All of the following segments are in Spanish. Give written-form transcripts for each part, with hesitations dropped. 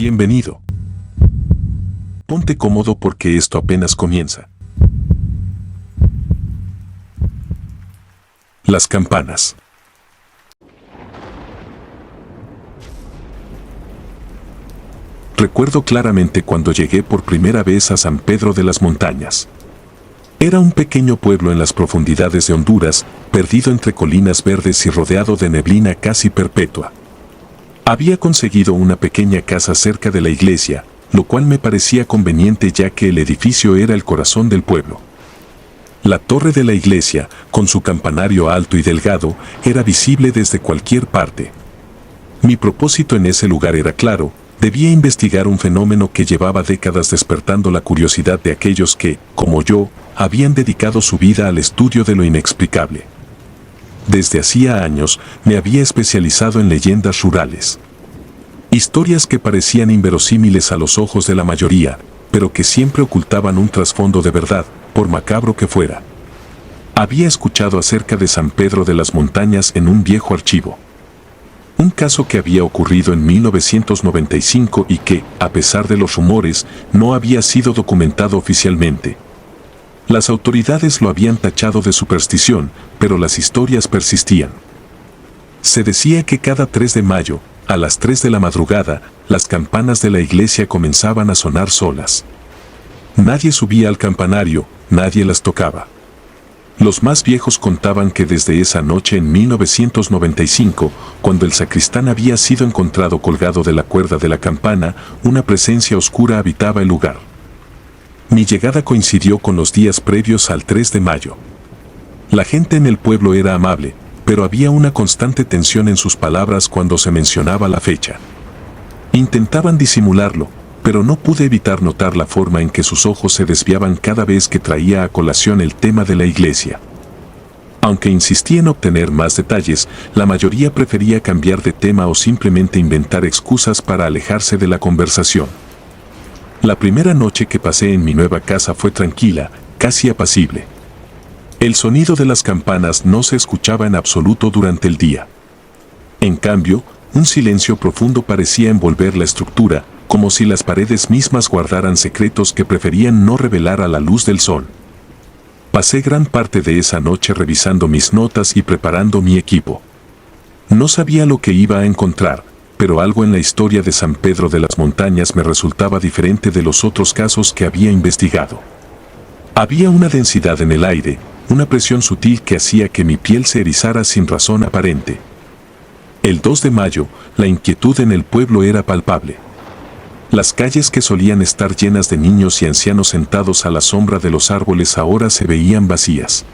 Bienvenido. Ponte cómodo porque esto apenas comienza. Las campanas. Recuerdo claramente cuando llegué por primera vez a San Pedro de las Montañas. Era un pequeño pueblo en las profundidades de Honduras, perdido entre colinas verdes y rodeado de neblina casi perpetua. Había conseguido una pequeña casa cerca de la iglesia, lo cual me parecía conveniente ya que el edificio era el corazón del pueblo. La torre de la iglesia, con su campanario alto y delgado, era visible desde cualquier parte. Mi propósito en ese lugar era claro: debía investigar un fenómeno que llevaba décadas despertando la curiosidad de aquellos que, como yo, habían dedicado su vida al estudio de lo inexplicable. Desde hacía años me había especializado en leyendas rurales. Historias que parecían inverosímiles a los ojos de la mayoría, pero que siempre ocultaban un trasfondo de verdad, por macabro que fuera. Había escuchado acerca de San Pedro de las Montañas en un viejo archivo. Un caso que había ocurrido en 1995 y que, a pesar de los rumores, no había sido documentado oficialmente. Las autoridades lo habían tachado de superstición, pero las historias persistían. Se decía que cada 3 de mayo, a las 3 de la madrugada, las campanas de la iglesia comenzaban a sonar solas. Nadie subía al campanario, nadie las tocaba. Los más viejos contaban que desde esa noche en 1995, cuando el sacristán había sido encontrado colgado de la cuerda de la campana, una presencia oscura habitaba el lugar. Mi llegada coincidió con los días previos al 3 de mayo. La gente en el pueblo era amable, pero había una constante tensión en sus palabras cuando se mencionaba la fecha. Intentaban disimularlo, pero no pude evitar notar la forma en que sus ojos se desviaban cada vez que traía a colación el tema de la iglesia. Aunque insistí en obtener más detalles, la mayoría prefería cambiar de tema o simplemente inventar excusas para alejarse de la conversación. La primera noche que pasé en mi nueva casa fue tranquila, casi apacible. El sonido de las campanas no se escuchaba en absoluto durante el día. En cambio, un silencio profundo parecía envolver la estructura, como si las paredes mismas guardaran secretos que preferían no revelar a la luz del sol. Pasé gran parte de esa noche revisando mis notas y preparando mi equipo. No sabía lo que iba a encontrar, pero algo en la historia de San Pedro de las Montañas me resultaba diferente de los otros casos que había investigado. Había una densidad en el aire, una presión sutil que hacía que mi piel se erizara sin razón aparente. El 2 de mayo, la inquietud en el pueblo era palpable. Las calles que solían estar llenas de niños y ancianos sentados a la sombra de los árboles ahora se veían vacías.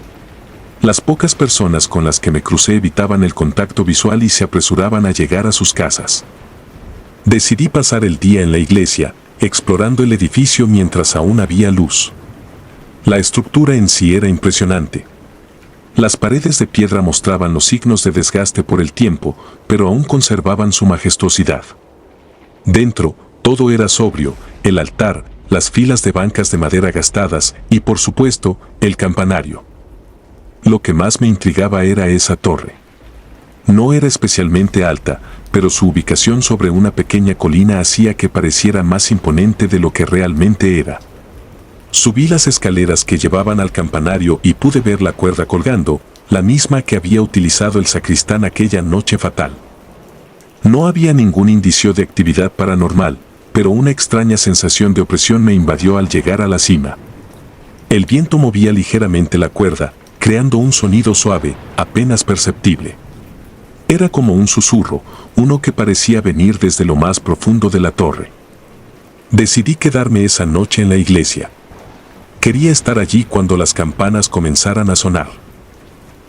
Las pocas personas con las que me crucé evitaban el contacto visual y se apresuraban a llegar a sus casas. Decidí pasar el día en la iglesia, explorando el edificio mientras aún había luz. La estructura en sí era impresionante. Las paredes de piedra mostraban los signos de desgaste por el tiempo, pero aún conservaban su majestuosidad. Dentro, todo era sobrio: el altar, las filas de bancas de madera gastadas y, por supuesto, el campanario. Lo que más me intrigaba era esa torre. No era especialmente alta, pero su ubicación sobre una pequeña colina hacía que pareciera más imponente de lo que realmente era. Subí las escaleras que llevaban al campanario y pude ver la cuerda colgando, la misma que había utilizado el sacristán aquella noche fatal. No había ningún indicio de actividad paranormal, pero una extraña sensación de opresión me invadió al llegar a la cima. El viento movía ligeramente la cuerda, creando un sonido suave, apenas perceptible. Era como un susurro, uno que parecía venir desde lo más profundo de la torre. Decidí quedarme esa noche en la iglesia. Quería estar allí cuando las campanas comenzaran a sonar.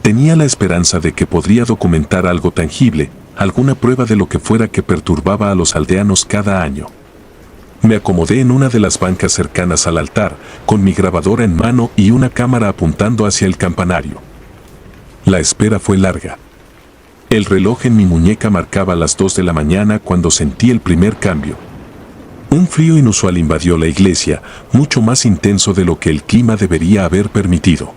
Tenía la esperanza de que podría documentar algo tangible, alguna prueba de lo que fuera que perturbaba a los aldeanos cada año. Me acomodé en una de las bancas cercanas al altar, con mi grabadora en mano y una cámara apuntando hacia el campanario. La espera fue larga. El reloj en mi muñeca marcaba las 2 de la mañana cuando sentí el primer cambio. Un frío inusual invadió la iglesia, mucho más intenso de lo que el clima debería haber permitido.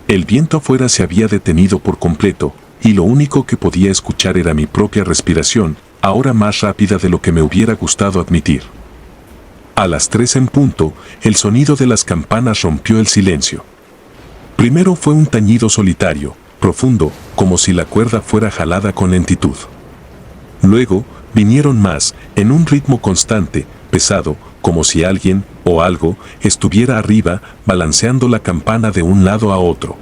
El viento afuera se había detenido por completo, y lo único que podía escuchar era mi propia respiración, ahora más rápida de lo que me hubiera gustado admitir. A las 3 en punto, el sonido de las campanas rompió el silencio. Primero fue un tañido solitario, profundo, como si la cuerda fuera jalada con lentitud. Luego, vinieron más, en un ritmo constante, pesado, como si alguien, o algo, estuviera arriba, balanceando la campana de un lado a otro.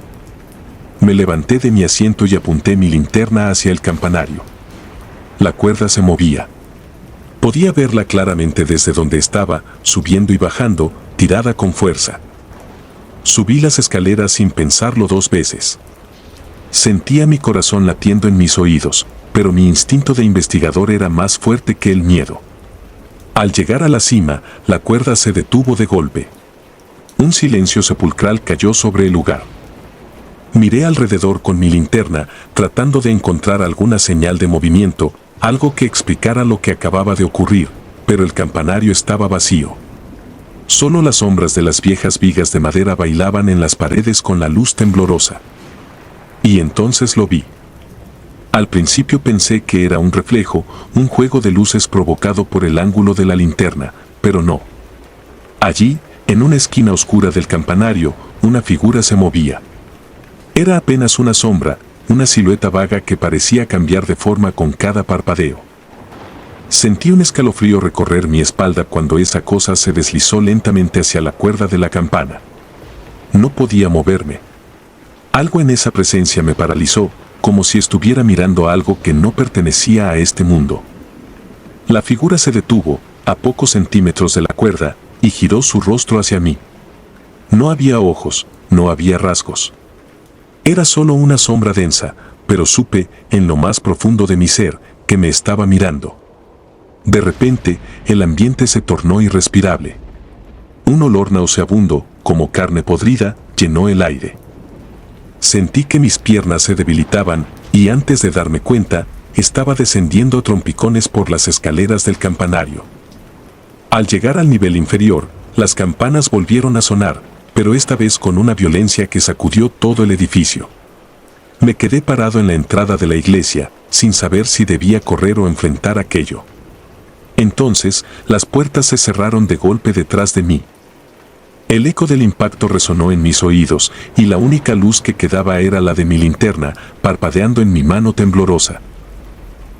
Me levanté de mi asiento y apunté mi linterna hacia el campanario. La cuerda se movía. Podía verla claramente desde donde estaba, subiendo y bajando, tirada con fuerza. Subí las escaleras sin pensarlo 2 veces. Sentía mi corazón latiendo en mis oídos, pero mi instinto de investigador era más fuerte que el miedo. Al llegar a la cima, la cuerda se detuvo de golpe. Un silencio sepulcral cayó sobre el lugar. Miré alrededor con mi linterna, tratando de encontrar alguna señal de movimiento, algo que explicara lo que acababa de ocurrir, pero el campanario estaba vacío. Solo las sombras de las viejas vigas de madera bailaban en las paredes con la luz temblorosa. Y entonces lo vi. Al principio pensé que era un reflejo, un juego de luces provocado por el ángulo de la linterna, pero no. Allí, en una esquina oscura del campanario, una figura se movía. Era apenas una sombra, una silueta vaga que parecía cambiar de forma con cada parpadeo. Sentí un escalofrío recorrer mi espalda cuando esa cosa se deslizó lentamente hacia la cuerda de la campana. No podía moverme. Algo en esa presencia me paralizó, como si estuviera mirando algo que no pertenecía a este mundo. La figura se detuvo, a pocos centímetros de la cuerda, y giró su rostro hacia mí. No había ojos, no había rasgos. Era solo una sombra densa, pero supe, en lo más profundo de mi ser, que me estaba mirando. De repente, el ambiente se tornó irrespirable. Un olor nauseabundo, como carne podrida, llenó el aire. Sentí que mis piernas se debilitaban, y antes de darme cuenta, estaba descendiendo a trompicones por las escaleras del campanario. Al llegar al nivel inferior, las campanas volvieron a sonar, pero esta vez con una violencia que sacudió todo el edificio. Me quedé parado en la entrada de la iglesia, sin saber si debía correr o enfrentar aquello. Entonces, las puertas se cerraron de golpe detrás de mí. El eco del impacto resonó en mis oídos, y la única luz que quedaba era la de mi linterna, parpadeando en mi mano temblorosa.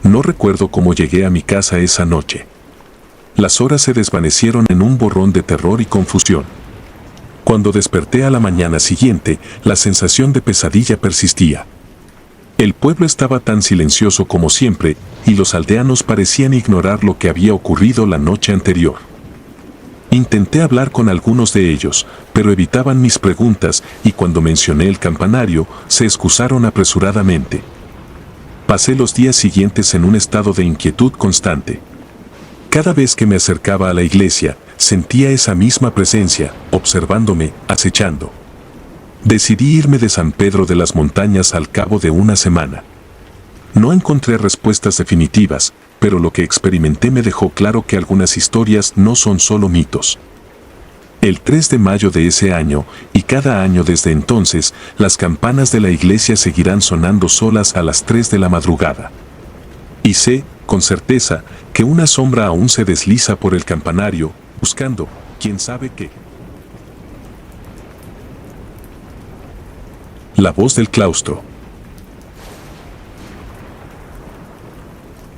No recuerdo cómo llegué a mi casa esa noche. Las horas se desvanecieron en un borrón de terror y confusión. Cuando desperté a la mañana siguiente, la sensación de pesadilla persistía. El pueblo estaba tan silencioso como siempre, y los aldeanos parecían ignorar lo que había ocurrido la noche anterior. Intenté hablar con algunos de ellos, pero evitaban mis preguntas, y cuando mencioné el campanario, se excusaron apresuradamente. Pasé los días siguientes en un estado de inquietud constante. Cada vez que me acercaba a la iglesia, sentía esa misma presencia, observándome, acechando. Decidí irme de San Pedro de las Montañas al cabo de una semana. No encontré respuestas definitivas, pero lo que experimenté me dejó claro que algunas historias no son solo mitos. El 3 de mayo de ese año, y cada año desde entonces, las campanas de la iglesia seguirán sonando solas a las 3 de la madrugada. Y sé, con certeza, que una sombra aún se desliza por el campanario, buscando, quién sabe qué. La voz del claustro.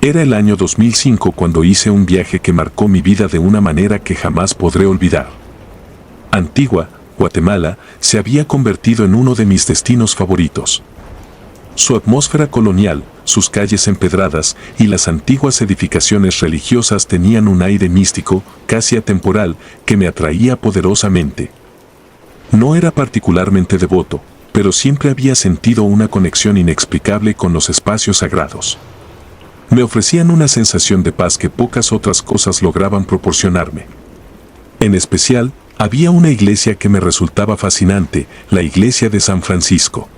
Era el año 2005 cuando hice un viaje que marcó mi vida de una manera que jamás podré olvidar. Antigua, Guatemala, se había convertido en uno de mis destinos favoritos. Su atmósfera colonial, sus calles empedradas y las antiguas edificaciones religiosas tenían un aire místico, casi atemporal, que me atraía poderosamente. No era particularmente devoto, pero siempre había sentido una conexión inexplicable con los espacios sagrados. Me ofrecían una sensación de paz que pocas otras cosas lograban proporcionarme. En especial, había una iglesia que me resultaba fascinante, la iglesia de San Francisco.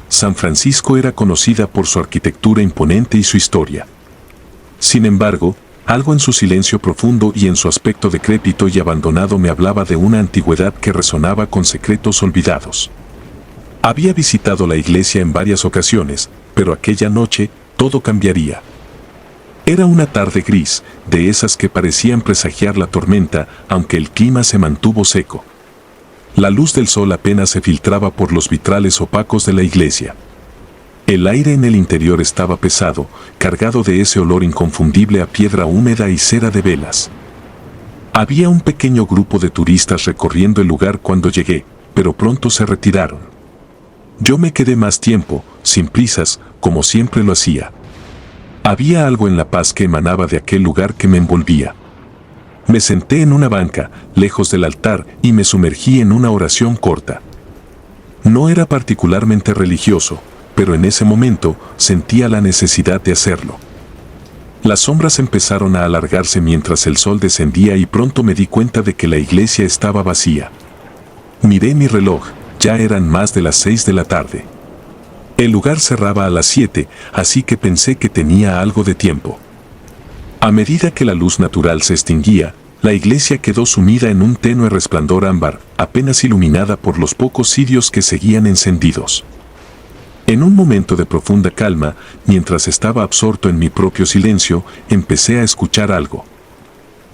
San Francisco era conocida por su arquitectura imponente y su historia. Sin embargo, algo en su silencio profundo y en su aspecto decrépito y abandonado me hablaba de una antigüedad que resonaba con secretos olvidados. Había visitado la iglesia en varias ocasiones, pero aquella noche todo cambiaría. Era una tarde gris, de esas que parecían presagiar la tormenta, aunque el clima se mantuvo seco. La luz del sol apenas se filtraba por los vitrales opacos de la iglesia. El aire en el interior estaba pesado, cargado de ese olor inconfundible a piedra húmeda y cera de velas. Había un pequeño grupo de turistas recorriendo el lugar cuando llegué, pero pronto se retiraron. Yo me quedé más tiempo, sin prisas, como siempre lo hacía. Había algo en la paz que emanaba de aquel lugar que me envolvía. Me senté en una banca, lejos del altar, y me sumergí en una oración corta. No era particularmente religioso, pero en ese momento sentía la necesidad de hacerlo. Las sombras empezaron a alargarse mientras el sol descendía y pronto me di cuenta de que la iglesia estaba vacía. Miré mi reloj, ya eran más de las 6 de la tarde. El lugar cerraba a las 7, así que pensé que tenía algo de tiempo. A medida que la luz natural se extinguía, la iglesia quedó sumida en un tenue resplandor ámbar, apenas iluminada por los pocos cirios que seguían encendidos. En un momento de profunda calma, mientras estaba absorto en mi propio silencio, empecé a escuchar algo.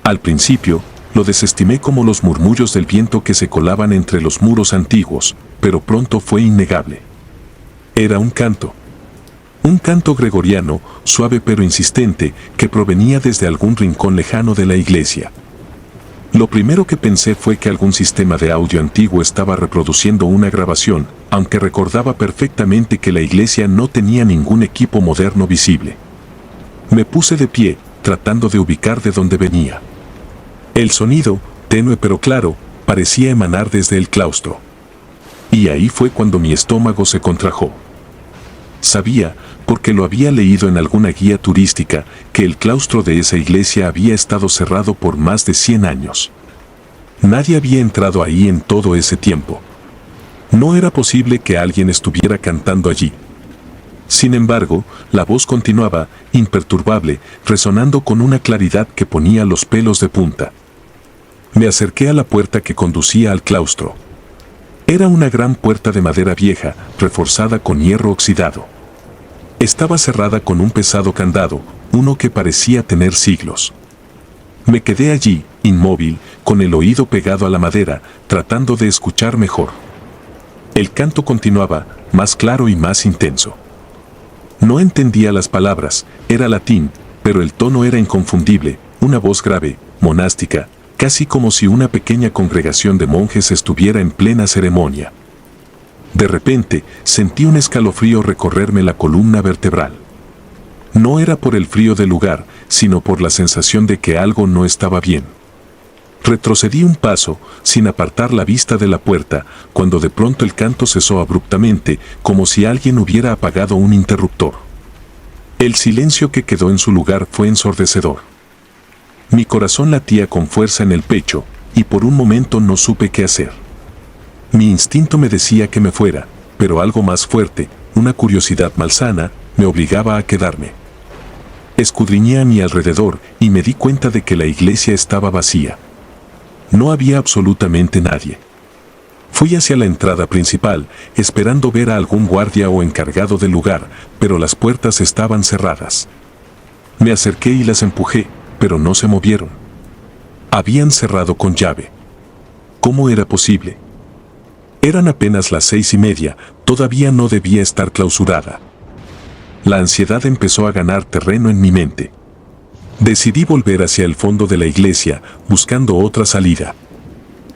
Al principio, lo desestimé como los murmullos del viento que se colaban entre los muros antiguos, pero pronto fue innegable. Era un canto. Un canto gregoriano, suave pero insistente, que provenía desde algún rincón lejano de la iglesia. Lo primero que pensé fue que algún sistema de audio antiguo estaba reproduciendo una grabación, aunque recordaba perfectamente que la iglesia no tenía ningún equipo moderno visible. Me puse de pie, tratando de ubicar de dónde venía. El sonido, tenue pero claro, parecía emanar desde el claustro. Y ahí fue cuando mi estómago se contrajo. Sabía, porque lo había leído en alguna guía turística, que el claustro de esa iglesia había estado cerrado por más de 100 años. Nadie había entrado ahí en todo ese tiempo. No era posible que alguien estuviera cantando allí. Sin embargo, la voz continuaba, imperturbable, resonando con una claridad que ponía los pelos de punta. Me acerqué a la puerta que conducía al claustro. Era una gran puerta de madera vieja, reforzada con hierro oxidado. Estaba cerrada con un pesado candado, uno que parecía tener siglos. Me quedé allí, inmóvil, con el oído pegado a la madera, tratando de escuchar mejor. El canto continuaba, más claro y más intenso. No entendía las palabras, era latín, pero el tono era inconfundible, una voz grave, monástica, casi como si una pequeña congregación de monjes estuviera en plena ceremonia. De repente, sentí un escalofrío recorrerme la columna vertebral. No era por el frío del lugar, sino por la sensación de que algo no estaba bien. Retrocedí un paso, sin apartar la vista de la puerta, cuando de pronto el canto cesó abruptamente, como si alguien hubiera apagado un interruptor. El silencio que quedó en su lugar fue ensordecedor. Mi corazón latía con fuerza en el pecho, y por un momento no supe qué hacer. Mi instinto me decía que me fuera, pero algo más fuerte, una curiosidad malsana, me obligaba a quedarme. Escudriñé a mi alrededor y me di cuenta de que la iglesia estaba vacía. No había absolutamente nadie. Fui hacia la entrada principal, esperando ver a algún guardia o encargado del lugar, pero las puertas estaban cerradas. Me acerqué y las empujé, pero no se movieron. Habían cerrado con llave. ¿Cómo era posible? Eran apenas las 6:30, todavía no debía estar clausurada. La ansiedad empezó a ganar terreno en mi mente. Decidí volver hacia el fondo de la iglesia, buscando otra salida.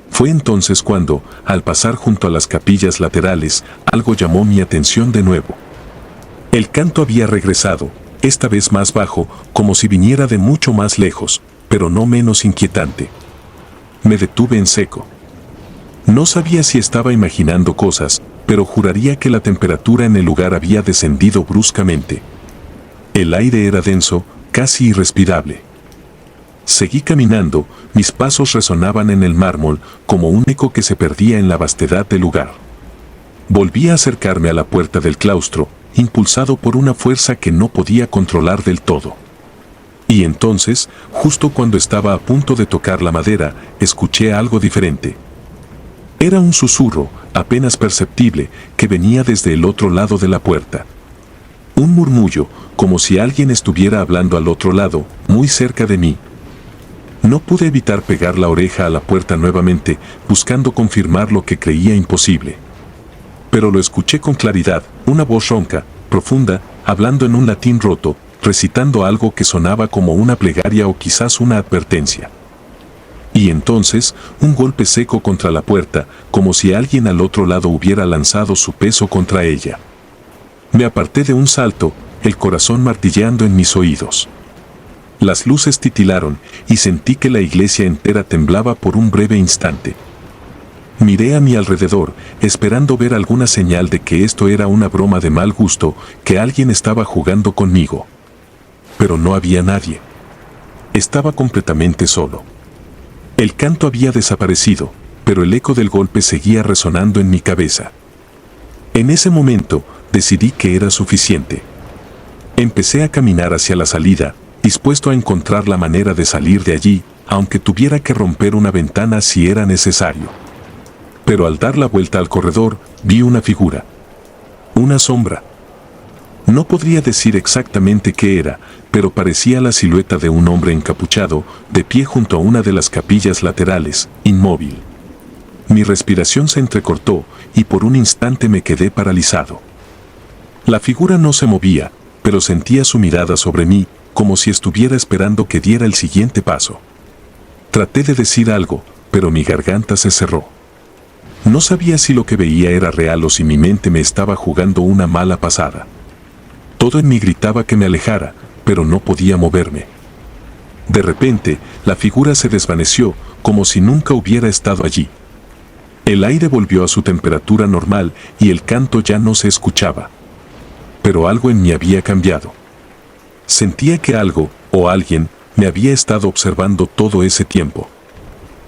Fue entonces cuando, al pasar junto a las capillas laterales, algo llamó mi atención de nuevo. El canto había regresado, esta vez más bajo, como si viniera de mucho más lejos, pero no menos inquietante. Me detuve en seco. No sabía si estaba imaginando cosas, pero juraría que la temperatura en el lugar había descendido bruscamente. El aire era denso, casi irrespirable. Seguí caminando, mis pasos resonaban en el mármol como un eco que se perdía en la vastedad del lugar. Volví a acercarme a la puerta del claustro, impulsado por una fuerza que no podía controlar del todo. Y entonces, justo cuando estaba a punto de tocar la madera, escuché algo diferente. Era un susurro, apenas perceptible, que venía desde el otro lado de la puerta. Un murmullo, como si alguien estuviera hablando al otro lado, muy cerca de mí. No pude evitar pegar la oreja a la puerta nuevamente, buscando confirmar lo que creía imposible. Pero lo escuché con claridad, una voz ronca, profunda, hablando en un latín roto, recitando algo que sonaba como una plegaria o quizás una advertencia. Y entonces, un golpe seco contra la puerta, como si alguien al otro lado hubiera lanzado su peso contra ella. Me aparté de un salto, el corazón martilleando en mis oídos. Las luces titilaron y sentí que la iglesia entera temblaba por un breve instante. Miré a mi alrededor, esperando ver alguna señal de que esto era una broma de mal gusto, que alguien estaba jugando conmigo. Pero no había nadie. Estaba completamente solo. El canto había desaparecido, pero el eco del golpe seguía resonando en mi cabeza. En ese momento, decidí que era suficiente. Empecé a caminar hacia la salida, dispuesto a encontrar la manera de salir de allí, aunque tuviera que romper una ventana si era necesario. Pero al dar la vuelta al corredor, vi una figura. Una sombra. No podría decir exactamente qué era, pero parecía la silueta de un hombre encapuchado, de pie junto a una de las capillas laterales, inmóvil. Mi respiración se entrecortó, y por un instante me quedé paralizado. La figura no se movía, pero sentía su mirada sobre mí, como si estuviera esperando que diera el siguiente paso. Traté de decir algo, pero mi garganta se cerró. No sabía si lo que veía era real o si mi mente me estaba jugando una mala pasada. Todo en mí gritaba que me alejara, pero no podía moverme. De repente, la figura se desvaneció, como si nunca hubiera estado allí. El aire volvió a su temperatura normal y el canto ya no se escuchaba. Pero algo en mí había cambiado. Sentía que algo, o alguien, me había estado observando todo ese tiempo.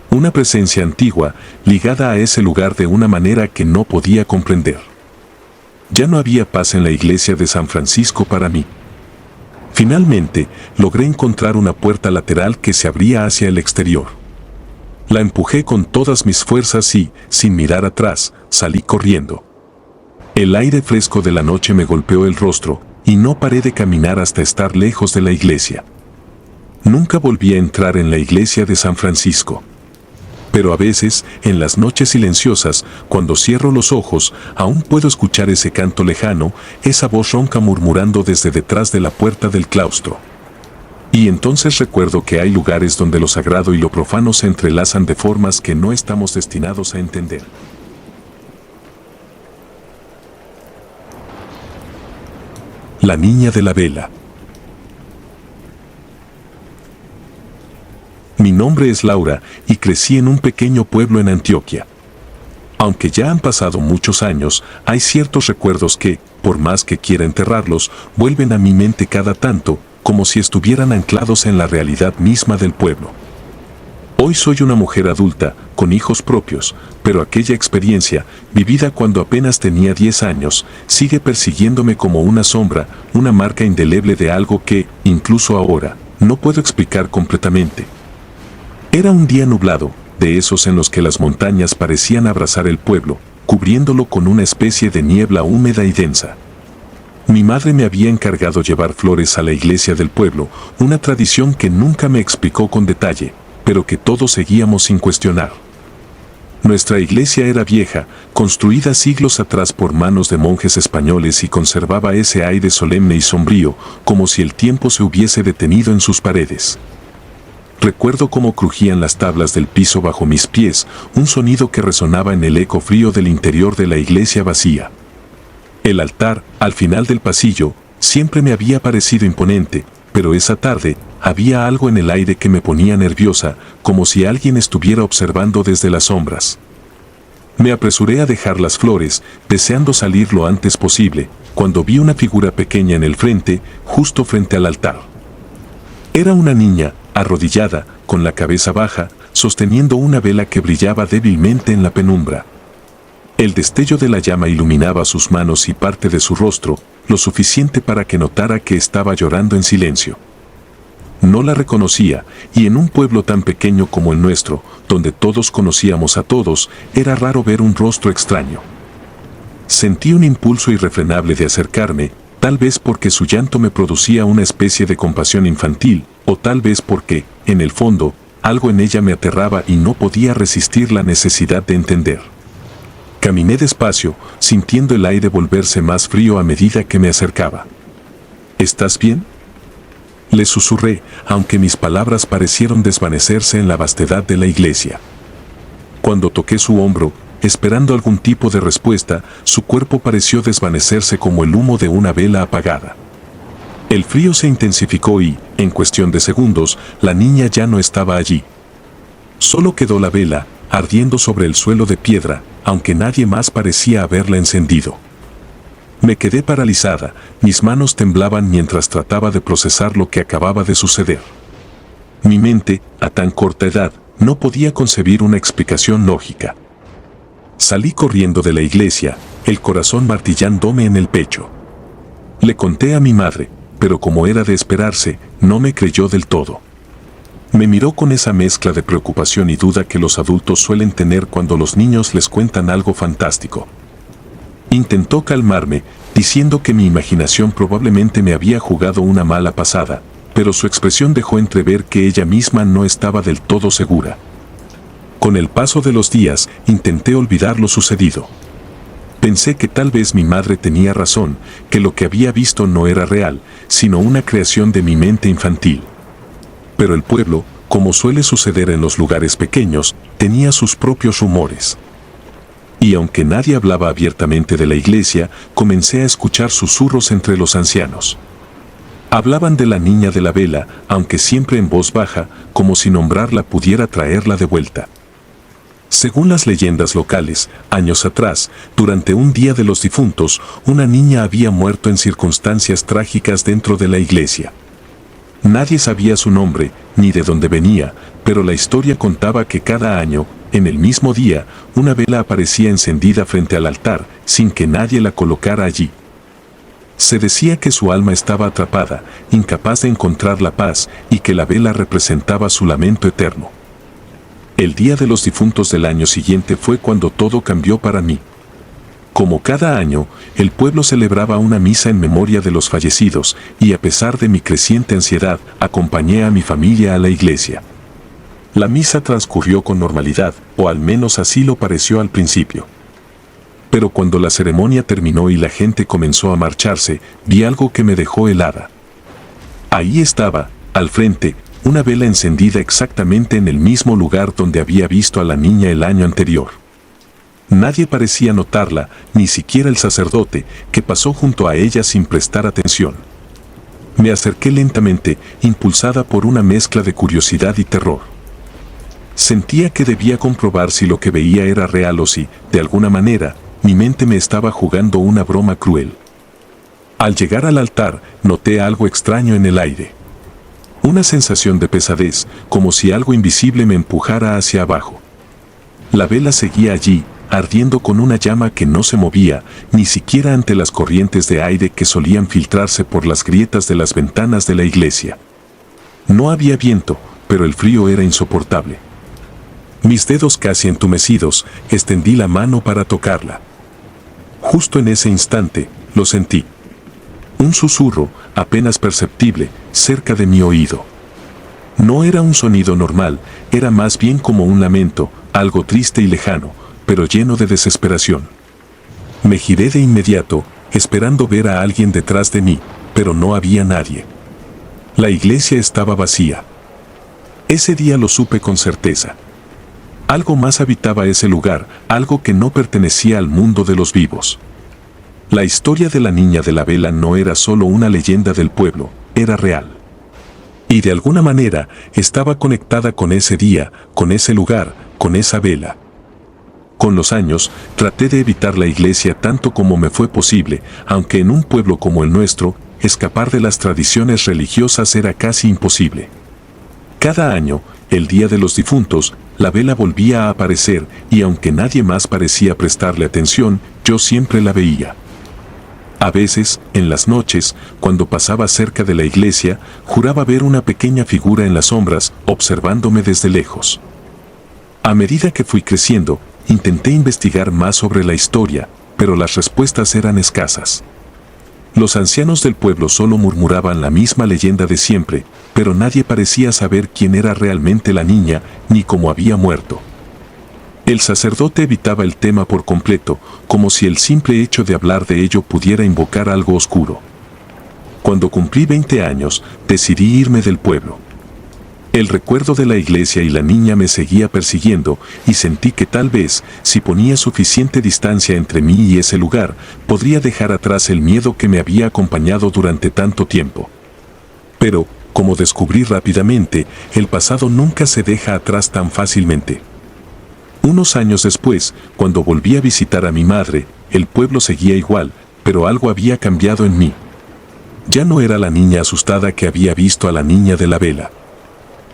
Una presencia antigua, ligada a ese lugar de una manera que no podía comprender. Ya no había paz en la iglesia de San Francisco para mí. Finalmente, logré encontrar una puerta lateral que se abría hacia el exterior. La empujé con todas mis fuerzas y, sin mirar atrás, salí corriendo. El aire fresco de la noche me golpeó el rostro, y no paré de caminar hasta estar lejos de la iglesia. Nunca volví a entrar en la iglesia de San Francisco. Pero a veces, en las noches silenciosas, cuando cierro los ojos, aún puedo escuchar ese canto lejano, esa voz ronca murmurando desde detrás de la puerta del claustro. Y entonces recuerdo que hay lugares donde lo sagrado y lo profano se entrelazan de formas que no estamos destinados a entender. La niña de la vela. Mi nombre es Laura y crecí en un pequeño pueblo en Antioquia. Aunque ya han pasado muchos años, hay ciertos recuerdos que, por más que quiera enterrarlos, vuelven a mi mente cada tanto, como si estuvieran anclados en la realidad misma del pueblo. Hoy soy una mujer adulta, con hijos propios, pero aquella experiencia, vivida cuando apenas tenía 10 años, sigue persiguiéndome como una sombra, una marca indeleble de algo que, incluso ahora, no puedo explicar completamente. Era un día nublado, de esos en los que las montañas parecían abrazar el pueblo, cubriéndolo con una especie de niebla húmeda y densa. Mi madre me había encargado llevar flores a la iglesia del pueblo, una tradición que nunca me explicó con detalle, pero que todos seguíamos sin cuestionar. Nuestra iglesia era vieja, construida siglos atrás por manos de monjes españoles y conservaba ese aire solemne y sombrío, como si el tiempo se hubiese detenido en sus paredes. Recuerdo cómo crujían las tablas del piso bajo mis pies, un sonido que resonaba en el eco frío del interior de la iglesia vacía. El altar, al final del pasillo, siempre me había parecido imponente, pero esa tarde, había algo en el aire que me ponía nerviosa, como si alguien estuviera observando desde las sombras. Me apresuré a dejar las flores, deseando salir lo antes posible, cuando vi una figura pequeña en el frente, justo frente al altar. Era una niña, arrodillada, con la cabeza baja, sosteniendo una vela que brillaba débilmente en la penumbra. El destello de la llama iluminaba sus manos y parte de su rostro, lo suficiente para que notara que estaba llorando en silencio. No la reconocía, y en un pueblo tan pequeño como el nuestro, donde todos conocíamos a todos, era raro ver un rostro extraño. Sentí un impulso irrefrenable de acercarme, Tal vez porque su llanto me producía una especie de compasión infantil, o tal vez porque, en el fondo, algo en ella me aterraba y no podía resistir la necesidad de entender. Caminé despacio, sintiendo el aire volverse más frío a medida que me acercaba. ¿Estás bien?, le susurré, aunque mis palabras parecieron desvanecerse en la vastedad de la iglesia. Cuando toqué su hombro, esperando algún tipo de respuesta, su cuerpo pareció desvanecerse como el humo de una vela apagada. El frío se intensificó y, en cuestión de segundos, la niña ya no estaba allí. Solo quedó la vela, ardiendo sobre el suelo de piedra, aunque nadie más parecía haberla encendido. Me quedé paralizada, mis manos temblaban mientras trataba de procesar lo que acababa de suceder. Mi mente, a tan corta edad, no podía concebir una explicación lógica. Salí corriendo de la iglesia, el corazón martillándome en el pecho. Le conté a mi madre, pero como era de esperarse, no me creyó del todo. Me miró con esa mezcla de preocupación y duda que los adultos suelen tener cuando los niños les cuentan algo fantástico. Intentó calmarme, diciendo que mi imaginación probablemente me había jugado una mala pasada, pero su expresión dejó entrever que ella misma no estaba del todo segura. Con el paso de los días, intenté olvidar lo sucedido. Pensé que tal vez mi madre tenía razón, que lo que había visto no era real, sino una creación de mi mente infantil. Pero el pueblo, como suele suceder en los lugares pequeños, tenía sus propios rumores. Y aunque nadie hablaba abiertamente de la iglesia, comencé a escuchar susurros entre los ancianos. Hablaban de la niña de la vela, aunque siempre en voz baja, como si nombrarla pudiera traerla de vuelta. Según las leyendas locales, años atrás, durante un día de los difuntos, una niña había muerto en circunstancias trágicas dentro de la iglesia. Nadie sabía su nombre, ni de dónde venía, pero la historia contaba que cada año, en el mismo día, una vela aparecía encendida frente al altar, sin que nadie la colocara allí. Se decía que su alma estaba atrapada, incapaz de encontrar la paz, y que la vela representaba su lamento eterno. El día de los difuntos del año siguiente fue cuando todo cambió para mí. Como cada año, el pueblo celebraba una misa en memoria de los fallecidos, y a pesar de mi creciente ansiedad, acompañé a mi familia a la iglesia. La misa transcurrió con normalidad, o al menos así lo pareció al principio. Pero cuando la ceremonia terminó y la gente comenzó a marcharse, vi algo que me dejó helada. Ahí estaba, al frente, una vela encendida exactamente en el mismo lugar donde había visto a la niña el año anterior. Nadie parecía notarla, ni siquiera el sacerdote, que pasó junto a ella sin prestar atención. Me acerqué lentamente, impulsada por una mezcla de curiosidad y terror. Sentía que debía comprobar si lo que veía era real o si, de alguna manera, mi mente me estaba jugando una broma cruel. Al llegar al altar, noté algo extraño en el aire. Una sensación de pesadez, como si algo invisible me empujara hacia abajo. La vela seguía allí, ardiendo con una llama que no se movía, ni siquiera ante las corrientes de aire que solían filtrarse por las grietas de las ventanas de la iglesia. No había viento, pero el frío era insoportable. Mis dedos casi entumecidos, extendí la mano para tocarla. Justo en ese instante, lo sentí. Un susurro, apenas perceptible, cerca de mi oído. No era un sonido normal, era más bien como un lamento, algo triste y lejano, pero lleno de desesperación. Me giré de inmediato, esperando ver a alguien detrás de mí, pero no había nadie. La iglesia estaba vacía. Ese día lo supe con certeza. Algo más habitaba ese lugar, algo que no pertenecía al mundo de los vivos. La historia de la niña de la vela no era solo una leyenda del pueblo, era real. Y de alguna manera estaba conectada con ese día, con ese lugar, con esa vela. Con los años, traté de evitar la iglesia tanto como me fue posible, aunque en un pueblo como el nuestro, escapar de las tradiciones religiosas era casi imposible. Cada año, el día de los difuntos, la vela volvía a aparecer y aunque nadie más parecía prestarle atención, yo siempre la veía. A veces, en las noches, cuando pasaba cerca de la iglesia, juraba ver una pequeña figura en las sombras, observándome desde lejos. A medida que fui creciendo, intenté investigar más sobre la historia, pero las respuestas eran escasas. Los ancianos del pueblo solo murmuraban la misma leyenda de siempre, pero nadie parecía saber quién era realmente la niña ni cómo había muerto. El sacerdote evitaba el tema por completo, como si el simple hecho de hablar de ello pudiera invocar algo oscuro. Cuando cumplí 20 años, decidí irme del pueblo. El recuerdo de la iglesia y la niña me seguía persiguiendo y sentí que tal vez, si ponía suficiente distancia entre mí y ese lugar, podría dejar atrás el miedo que me había acompañado durante tanto tiempo. Pero, como descubrí rápidamente, el pasado nunca se deja atrás tan fácilmente. Unos años después, cuando volví a visitar a mi madre, el pueblo seguía igual, pero algo había cambiado en mí. Ya no era la niña asustada que había visto a la niña de la vela.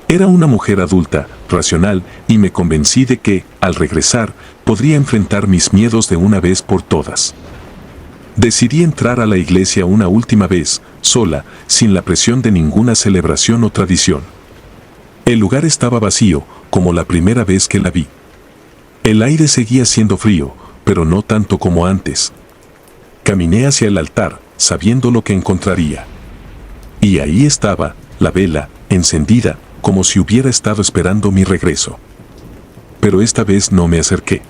Era una mujer adulta, racional, y me convencí de que, al regresar, podría enfrentar mis miedos de una vez por todas. Decidí entrar a la iglesia una última vez, sola, sin la presión de ninguna celebración o tradición. El lugar estaba vacío, como la primera vez que la vi. El aire seguía siendo frío, pero no tanto como antes. Caminé hacia el altar, sabiendo lo que encontraría. Y ahí estaba, la vela, encendida, como si hubiera estado esperando mi regreso. Pero esta vez no me acerqué.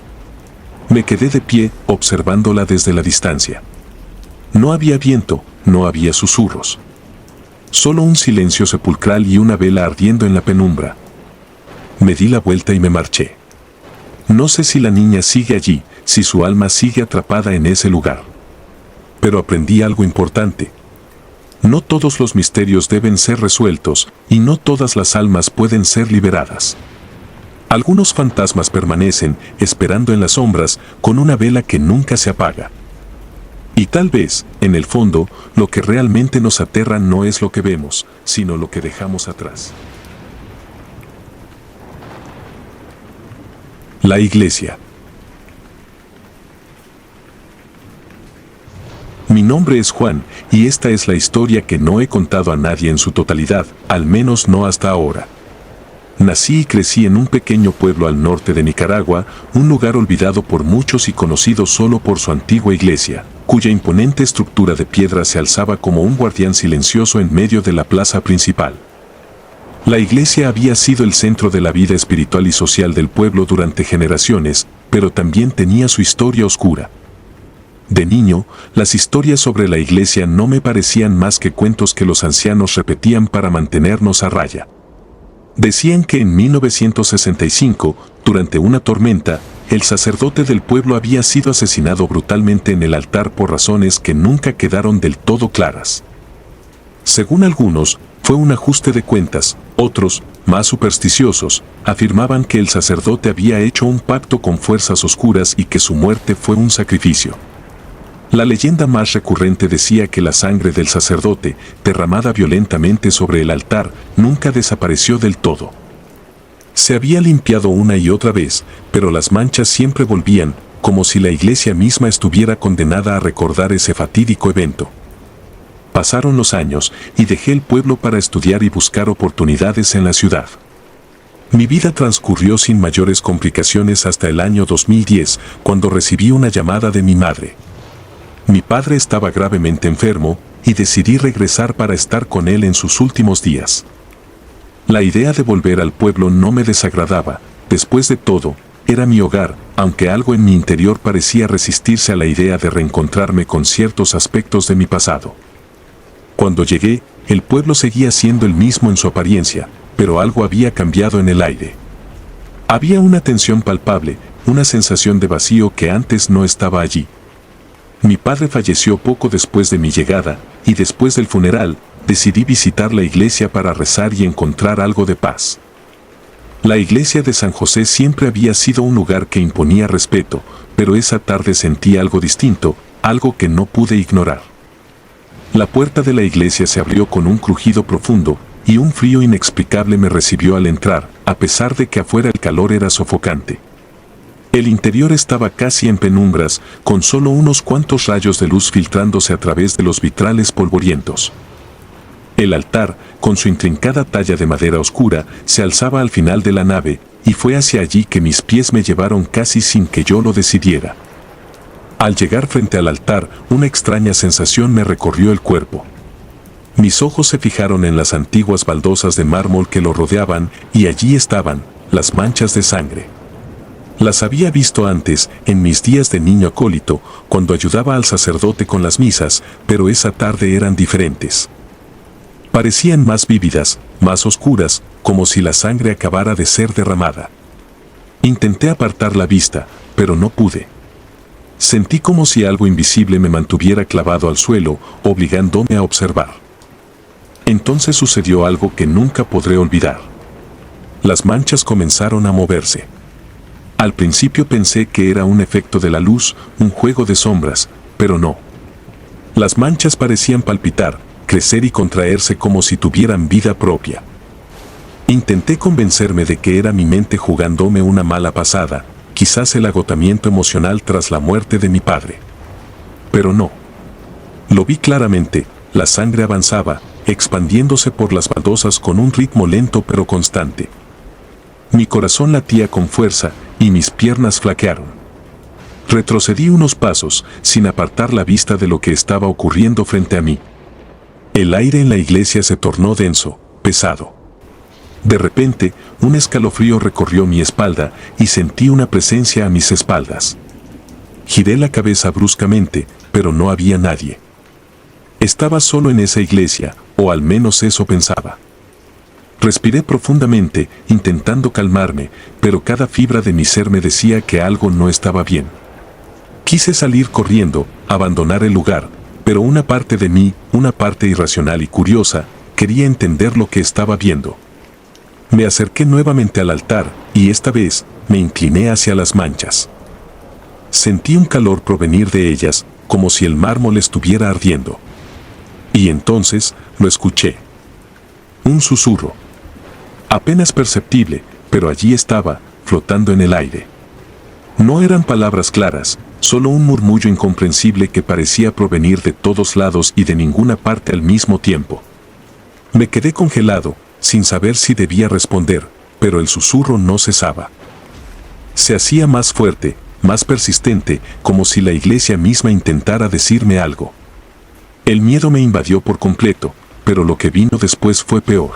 Me quedé de pie, observándola desde la distancia. No había viento, no había susurros. Solo un silencio sepulcral y una vela ardiendo en la penumbra. Me di la vuelta y me marché. No sé si la niña sigue allí, si su alma sigue atrapada en ese lugar. Pero aprendí algo importante. No todos los misterios deben ser resueltos, y no todas las almas pueden ser liberadas. Algunos fantasmas permanecen, esperando en las sombras, con una vela que nunca se apaga. Y tal vez, en el fondo, lo que realmente nos aterra no es lo que vemos, sino lo que dejamos atrás. La iglesia. Mi nombre es Juan, y esta es la historia que no he contado a nadie en su totalidad, al menos no hasta ahora. Nací y crecí en un pequeño pueblo al norte de Nicaragua, un lugar olvidado por muchos y conocido solo por su antigua iglesia, cuya imponente estructura de piedra se alzaba como un guardián silencioso en medio de la plaza principal. La iglesia había sido el centro de la vida espiritual y social del pueblo durante generaciones, pero también tenía su historia oscura. De niño, las historias sobre la iglesia no me parecían más que cuentos que los ancianos repetían para mantenernos a raya. Decían que en 1965, durante una tormenta, el sacerdote del pueblo había sido asesinado brutalmente en el altar por razones que nunca quedaron del todo claras. Según algunos, fue un ajuste de cuentas, otros, más supersticiosos, afirmaban que el sacerdote había hecho un pacto con fuerzas oscuras y que su muerte fue un sacrificio. La leyenda más recurrente decía que la sangre del sacerdote, derramada violentamente sobre el altar, nunca desapareció del todo. Se había limpiado una y otra vez, pero las manchas siempre volvían, como si la iglesia misma estuviera condenada a recordar ese fatídico evento. Pasaron los años y dejé el pueblo para estudiar y buscar oportunidades en la ciudad. Mi vida transcurrió sin mayores complicaciones hasta el año 2010, cuando recibí una llamada de mi madre. Mi padre estaba gravemente enfermo y decidí regresar para estar con él en sus últimos días. La idea de volver al pueblo no me desagradaba, después de todo, era mi hogar, aunque algo en mi interior parecía resistirse a la idea de reencontrarme con ciertos aspectos de mi pasado. Cuando llegué, el pueblo seguía siendo el mismo en su apariencia, pero algo había cambiado en el aire. Había una tensión palpable, una sensación de vacío que antes no estaba allí. Mi padre falleció poco después de mi llegada, y después del funeral, decidí visitar la iglesia para rezar y encontrar algo de paz. La iglesia de San José siempre había sido un lugar que imponía respeto, pero esa tarde sentí algo distinto, algo que no pude ignorar. La puerta de la iglesia se abrió con un crujido profundo, y un frío inexplicable me recibió al entrar, a pesar de que afuera el calor era sofocante. El interior estaba casi en penumbras, con solo unos cuantos rayos de luz filtrándose a través de los vitrales polvorientos. El altar, con su intrincada talla de madera oscura, se alzaba al final de la nave, y fue hacia allí que mis pies me llevaron casi sin que yo lo decidiera. Al llegar frente al altar, una extraña sensación me recorrió el cuerpo. Mis ojos se fijaron en las antiguas baldosas de mármol que lo rodeaban, y allí estaban, las manchas de sangre. Las había visto antes, en mis días de niño acólito, cuando ayudaba al sacerdote con las misas, pero esa tarde eran diferentes. Parecían más vívidas, más oscuras, como si la sangre acabara de ser derramada. Intenté apartar la vista, pero no pude. Sentí como si algo invisible me mantuviera clavado al suelo, obligándome a observar. Entonces sucedió algo que nunca podré olvidar. Las manchas comenzaron a moverse. Al principio pensé que era un efecto de la luz, un juego de sombras, pero no. Las manchas parecían palpitar, crecer y contraerse como si tuvieran vida propia. Intenté convencerme de que era mi mente jugándome una mala pasada, quizás el agotamiento emocional tras la muerte de mi padre. Pero no. Lo vi claramente, la sangre avanzaba, expandiéndose por las baldosas con un ritmo lento pero constante. Mi corazón latía con fuerza y mis piernas flaquearon. Retrocedí unos pasos, sin apartar la vista de lo que estaba ocurriendo frente a mí. El aire en la iglesia se tornó denso, pesado. De repente, un escalofrío recorrió mi espalda y sentí una presencia a mis espaldas. Giré la cabeza bruscamente, pero no había nadie. Estaba solo en esa iglesia, o al menos eso pensaba. Respiré profundamente, intentando calmarme, pero cada fibra de mi ser me decía que algo no estaba bien. Quise salir corriendo, abandonar el lugar, pero una parte de mí, una parte irracional y curiosa, quería entender lo que estaba viendo. Me acerqué nuevamente al altar, y esta vez, me incliné hacia las manchas. Sentí un calor provenir de ellas, como si el mármol estuviera ardiendo. Y entonces, lo escuché. Un susurro. Apenas perceptible, pero allí estaba, flotando en el aire. No eran palabras claras, solo un murmullo incomprensible que parecía provenir de todos lados y de ninguna parte al mismo tiempo. Me quedé congelado, sin saber si debía responder, pero el susurro no cesaba. Se hacía más fuerte, más persistente, como si la iglesia misma intentara decirme algo. El miedo me invadió por completo, pero lo que vino después fue peor.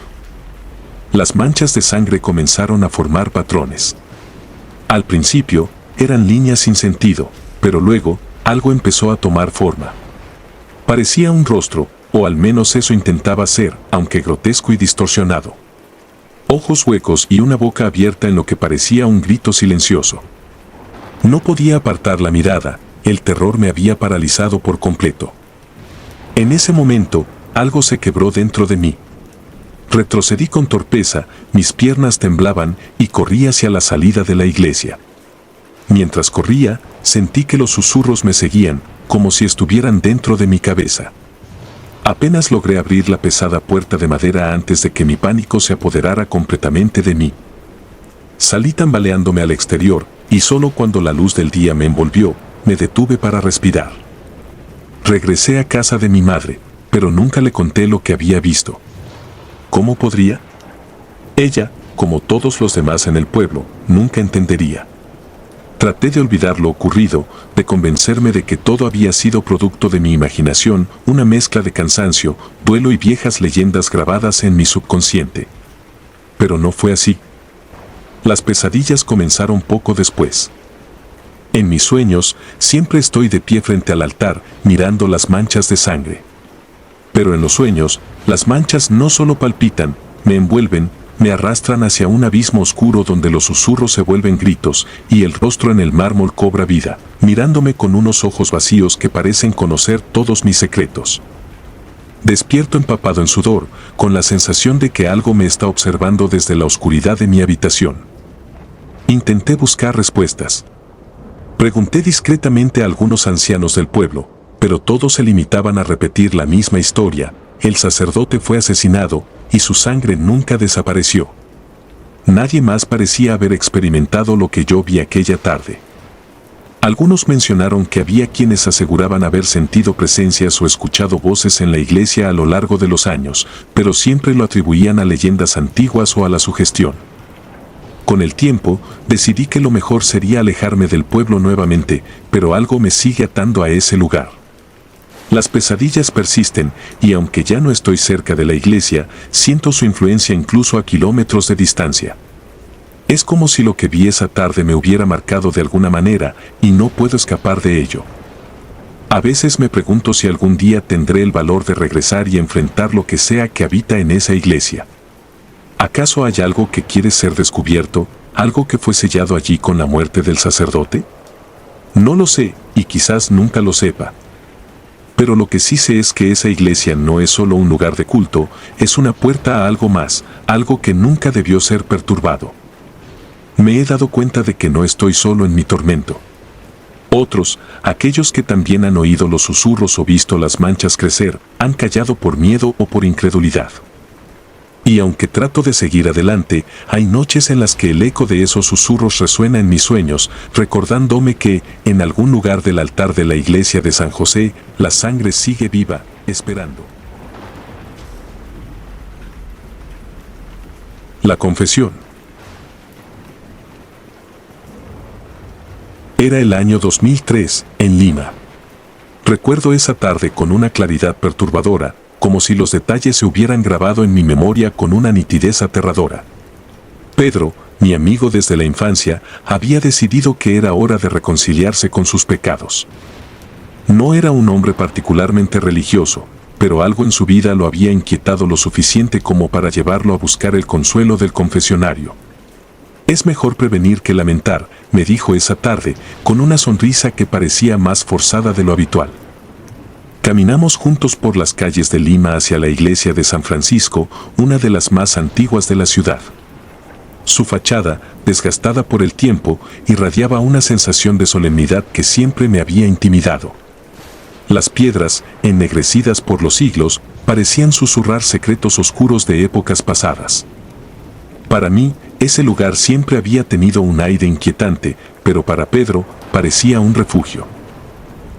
Las manchas de sangre comenzaron a formar patrones. Al principio, eran líneas sin sentido, pero luego, algo empezó a tomar forma. Parecía un rostro, o al menos eso intentaba ser, aunque grotesco y distorsionado. Ojos huecos y una boca abierta en lo que parecía un grito silencioso. No podía apartar la mirada, el terror me había paralizado por completo. En ese momento, algo se quebró dentro de mí. Retrocedí con torpeza, mis piernas temblaban y corrí hacia la salida de la iglesia. Mientras corría, sentí que los susurros me seguían, como si estuvieran dentro de mi cabeza. Apenas logré abrir la pesada puerta de madera antes de que mi pánico se apoderara completamente de mí. Salí tambaleándome al exterior, y solo cuando la luz del día me envolvió, me detuve para respirar. Regresé a casa de mi madre, pero nunca le conté lo que había visto. ¿Cómo podría? Ella, como todos los demás en el pueblo, nunca entendería. Traté de olvidar lo ocurrido, de convencerme de que todo había sido producto de mi imaginación, una mezcla de cansancio, duelo y viejas leyendas grabadas en mi subconsciente. Pero no fue así. Las pesadillas comenzaron poco después. En mis sueños, siempre estoy de pie frente al altar, mirando las manchas de sangre. Pero en los sueños, las manchas no solo palpitan, me envuelven, me arrastran hacia un abismo oscuro donde los susurros se vuelven gritos y el rostro en el mármol cobra vida, mirándome con unos ojos vacíos que parecen conocer todos mis secretos. Despierto empapado en sudor, con la sensación de que algo me está observando desde la oscuridad de mi habitación. Intenté buscar respuestas. Pregunté discretamente a algunos ancianos del pueblo, pero todos se limitaban a repetir la misma historia. El sacerdote fue asesinado y su sangre nunca desapareció. Nadie más parecía haber experimentado lo que yo vi aquella tarde. Algunos mencionaron que había quienes aseguraban haber sentido presencias o escuchado voces en la iglesia a lo largo de los años, pero siempre lo atribuían a leyendas antiguas o a la sugestión. Con el tiempo, decidí que lo mejor sería alejarme del pueblo nuevamente, pero algo me sigue atando a ese lugar. Las pesadillas persisten, y aunque ya no estoy cerca de la iglesia, siento su influencia incluso a kilómetros de distancia. Es como si lo que vi esa tarde me hubiera marcado de alguna manera, y no puedo escapar de ello. A veces me pregunto si algún día tendré el valor de regresar y enfrentar lo que sea que habita en esa iglesia. ¿Acaso hay algo que quiere ser descubierto, algo que fue sellado allí con la muerte del sacerdote? No lo sé, y quizás nunca lo sepa. Pero lo que sí sé es que esa iglesia no es solo un lugar de culto, es una puerta a algo más, algo que nunca debió ser perturbado. Me he dado cuenta de que no estoy solo en mi tormento. Otros, aquellos que también han oído los susurros o visto las manchas crecer, han callado por miedo o por incredulidad. Y aunque trato de seguir adelante, hay noches en las que el eco de esos susurros resuena en mis sueños, recordándome que, en algún lugar del altar de la iglesia de San José, la sangre sigue viva, esperando. La confesión. Era el año 2003, en Lima. Recuerdo esa tarde con una claridad perturbadora, como si los detalles se hubieran grabado en mi memoria con una nitidez aterradora. Pedro, mi amigo desde la infancia, había decidido que era hora de reconciliarse con sus pecados. No era un hombre particularmente religioso, pero algo en su vida lo había inquietado lo suficiente como para llevarlo a buscar el consuelo del confesionario. Es mejor prevenir que lamentar, me dijo esa tarde, con una sonrisa que parecía más forzada de lo habitual. Caminamos juntos por las calles de Lima hacia la iglesia de San Francisco, una de las más antiguas de la ciudad. Su fachada, desgastada por el tiempo, irradiaba una sensación de solemnidad que siempre me había intimidado. Las piedras, ennegrecidas por los siglos, parecían susurrar secretos oscuros de épocas pasadas. Para mí, ese lugar siempre había tenido un aire inquietante, pero para Pedro, parecía un refugio.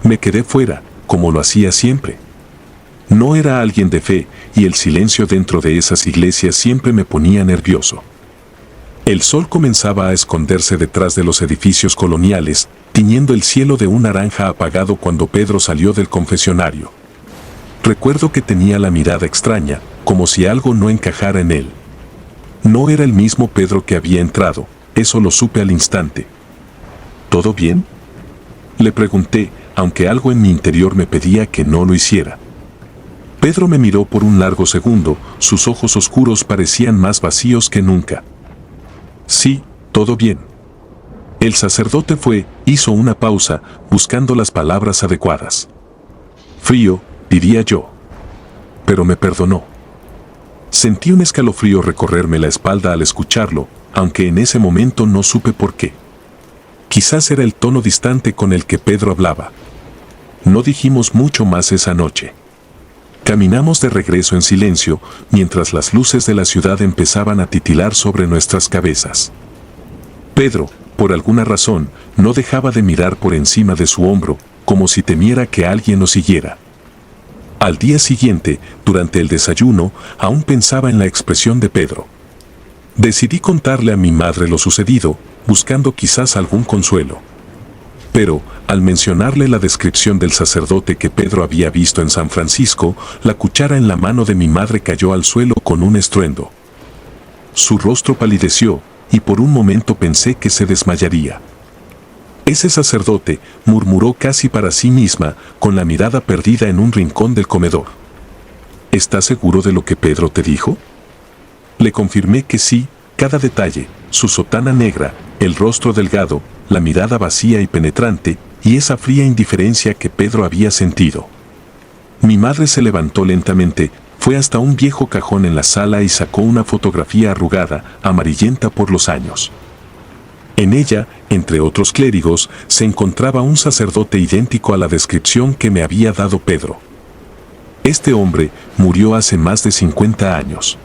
Me quedé fuera, como lo hacía siempre. No era alguien de fe, y el silencio dentro de esas iglesias siempre me ponía nervioso. El sol comenzaba a esconderse detrás de los edificios coloniales, tiñendo el cielo de un naranja apagado cuando Pedro salió del confesionario. Recuerdo que tenía la mirada extraña, como si algo no encajara en él. No era el mismo Pedro que había entrado, eso lo supe al instante. ¿Todo bien?, le pregunté, aunque algo en mi interior me pedía que no lo hiciera. Pedro me miró por un largo segundo, sus ojos oscuros parecían más vacíos que nunca. Sí, todo bien. El sacerdote hizo una pausa, buscando las palabras adecuadas. Frío, diría yo. Pero me perdonó. Sentí un escalofrío recorrerme la espalda al escucharlo, aunque en ese momento no supe por qué. Quizás era el tono distante con el que Pedro hablaba. No dijimos mucho más esa noche. Caminamos de regreso en silencio, mientras las luces de la ciudad empezaban a titilar sobre nuestras cabezas. Pedro, por alguna razón, no dejaba de mirar por encima de su hombro, como si temiera que alguien lo siguiera. Al día siguiente, durante el desayuno, aún pensaba en la expresión de Pedro. Decidí contarle a mi madre lo sucedido, buscando quizás algún consuelo. Pero, al mencionarle la descripción del sacerdote que Pedro había visto en San Francisco, la cuchara en la mano de mi madre cayó al suelo con un estruendo. Su rostro palideció, y por un momento pensé que se desmayaría. Ese sacerdote, murmuró casi para sí misma, con la mirada perdida en un rincón del comedor. ¿Estás seguro de lo que Pedro te dijo? Le confirmé que sí, cada detalle, su sotana negra, el rostro delgado, la mirada vacía y penetrante, y esa fría indiferencia que Pedro había sentido. Mi madre se levantó lentamente, fue hasta un viejo cajón en la sala y sacó una fotografía arrugada, amarillenta por los años. En ella, entre otros clérigos, se encontraba un sacerdote idéntico a la descripción que me había dado Pedro. Este hombre murió hace más de 50 años.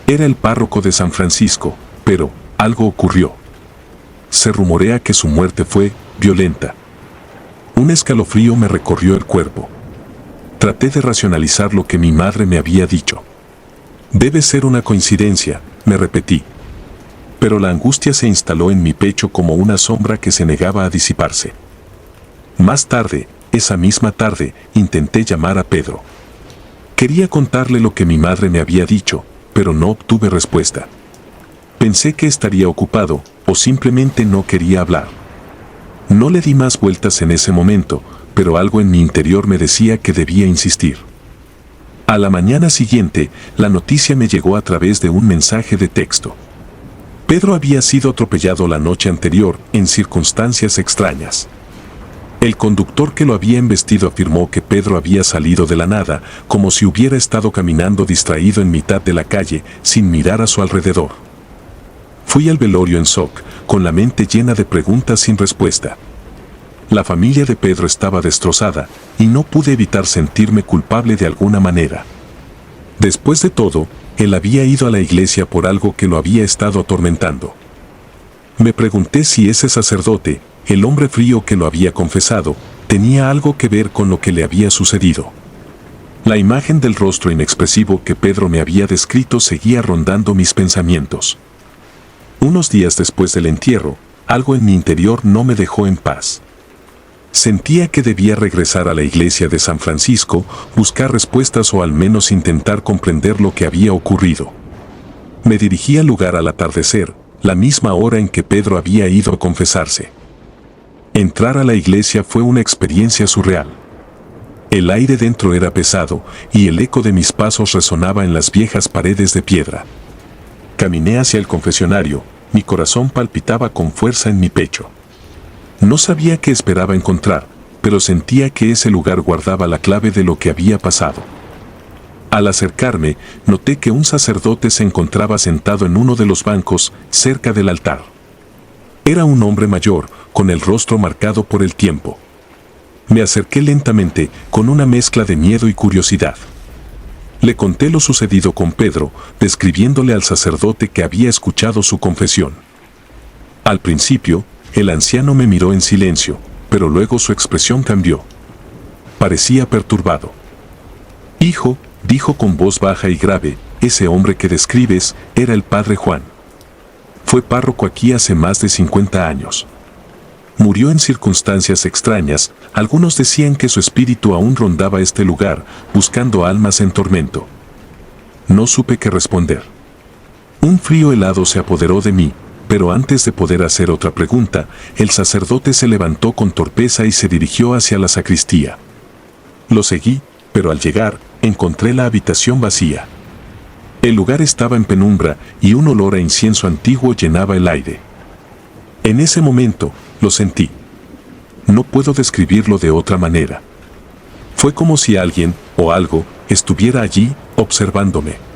Era el párroco de San Francisco, pero algo ocurrió. Se rumorea que su muerte fue violenta. Un escalofrío me recorrió el cuerpo. Traté de racionalizar lo que mi madre me había dicho. Debe ser una coincidencia, me repetí. pero la angustia se instaló en mi pecho como una sombra que se negaba a disiparse. Más tarde, esa misma tarde, intenté llamar a Pedro. Quería contarle lo que mi madre me había dicho, pero no obtuve respuesta. Pensé que estaría ocupado, o simplemente no quería hablar. No le di más vueltas en ese momento, pero algo en mi interior me decía que debía insistir. A la mañana siguiente, la noticia me llegó a través de un mensaje de texto. Pedro había sido atropellado la noche anterior, en circunstancias extrañas. El conductor que lo había embestido afirmó que Pedro había salido de la nada, como si hubiera estado caminando distraído en mitad de la calle, sin mirar a su alrededor. Fui al velorio en shock, con la mente llena de preguntas sin respuesta. La familia de Pedro estaba destrozada, y no pude evitar sentirme culpable de alguna manera. Después de todo, él había ido a la iglesia por algo que lo había estado atormentando. Me pregunté si ese sacerdote, el hombre frío que lo había confesado, tenía algo que ver con lo que le había sucedido. La imagen del rostro inexpresivo que Pedro me había descrito seguía rondando mis pensamientos. Unos días después del entierro, algo en mi interior no me dejó en paz. Sentía que debía regresar a la iglesia de San Francisco, buscar respuestas o al menos intentar comprender lo que había ocurrido. Me dirigí al lugar al atardecer, la misma hora en que Pedro había ido a confesarse. Entrar a la iglesia fue una experiencia surreal. El aire dentro era pesado y el eco de mis pasos resonaba en las viejas paredes de piedra. Caminé hacia el confesionario, mi corazón palpitaba con fuerza en mi pecho. No sabía qué esperaba encontrar, pero sentía que ese lugar guardaba la clave de lo que había pasado. Al acercarme, noté que un sacerdote se encontraba sentado en uno de los bancos, cerca del altar. Era un hombre mayor, con el rostro marcado por el tiempo. Me acerqué lentamente, con una mezcla de miedo y curiosidad. Le conté lo sucedido con Pedro, describiéndole al sacerdote que había escuchado su confesión. Al principio, el anciano me miró en silencio, pero luego su expresión cambió. Parecía perturbado. «Hijo», dijo con voz baja y grave, «ese hombre que describes era el padre Juan. Fue párroco aquí hace más de 50 años. Murió en circunstancias extrañas, algunos decían que su espíritu aún rondaba este lugar, buscando almas en tormento». No supe qué responder. Un frío helado se apoderó de mí, pero antes de poder hacer otra pregunta, el sacerdote se levantó con torpeza y se dirigió hacia la sacristía. Lo seguí, pero al llegar, encontré la habitación vacía. El lugar estaba en penumbra y un olor a incienso antiguo llenaba el aire. En ese momento, lo sentí. No puedo describirlo de otra manera. Fue como si alguien, o algo, estuviera allí, observándome.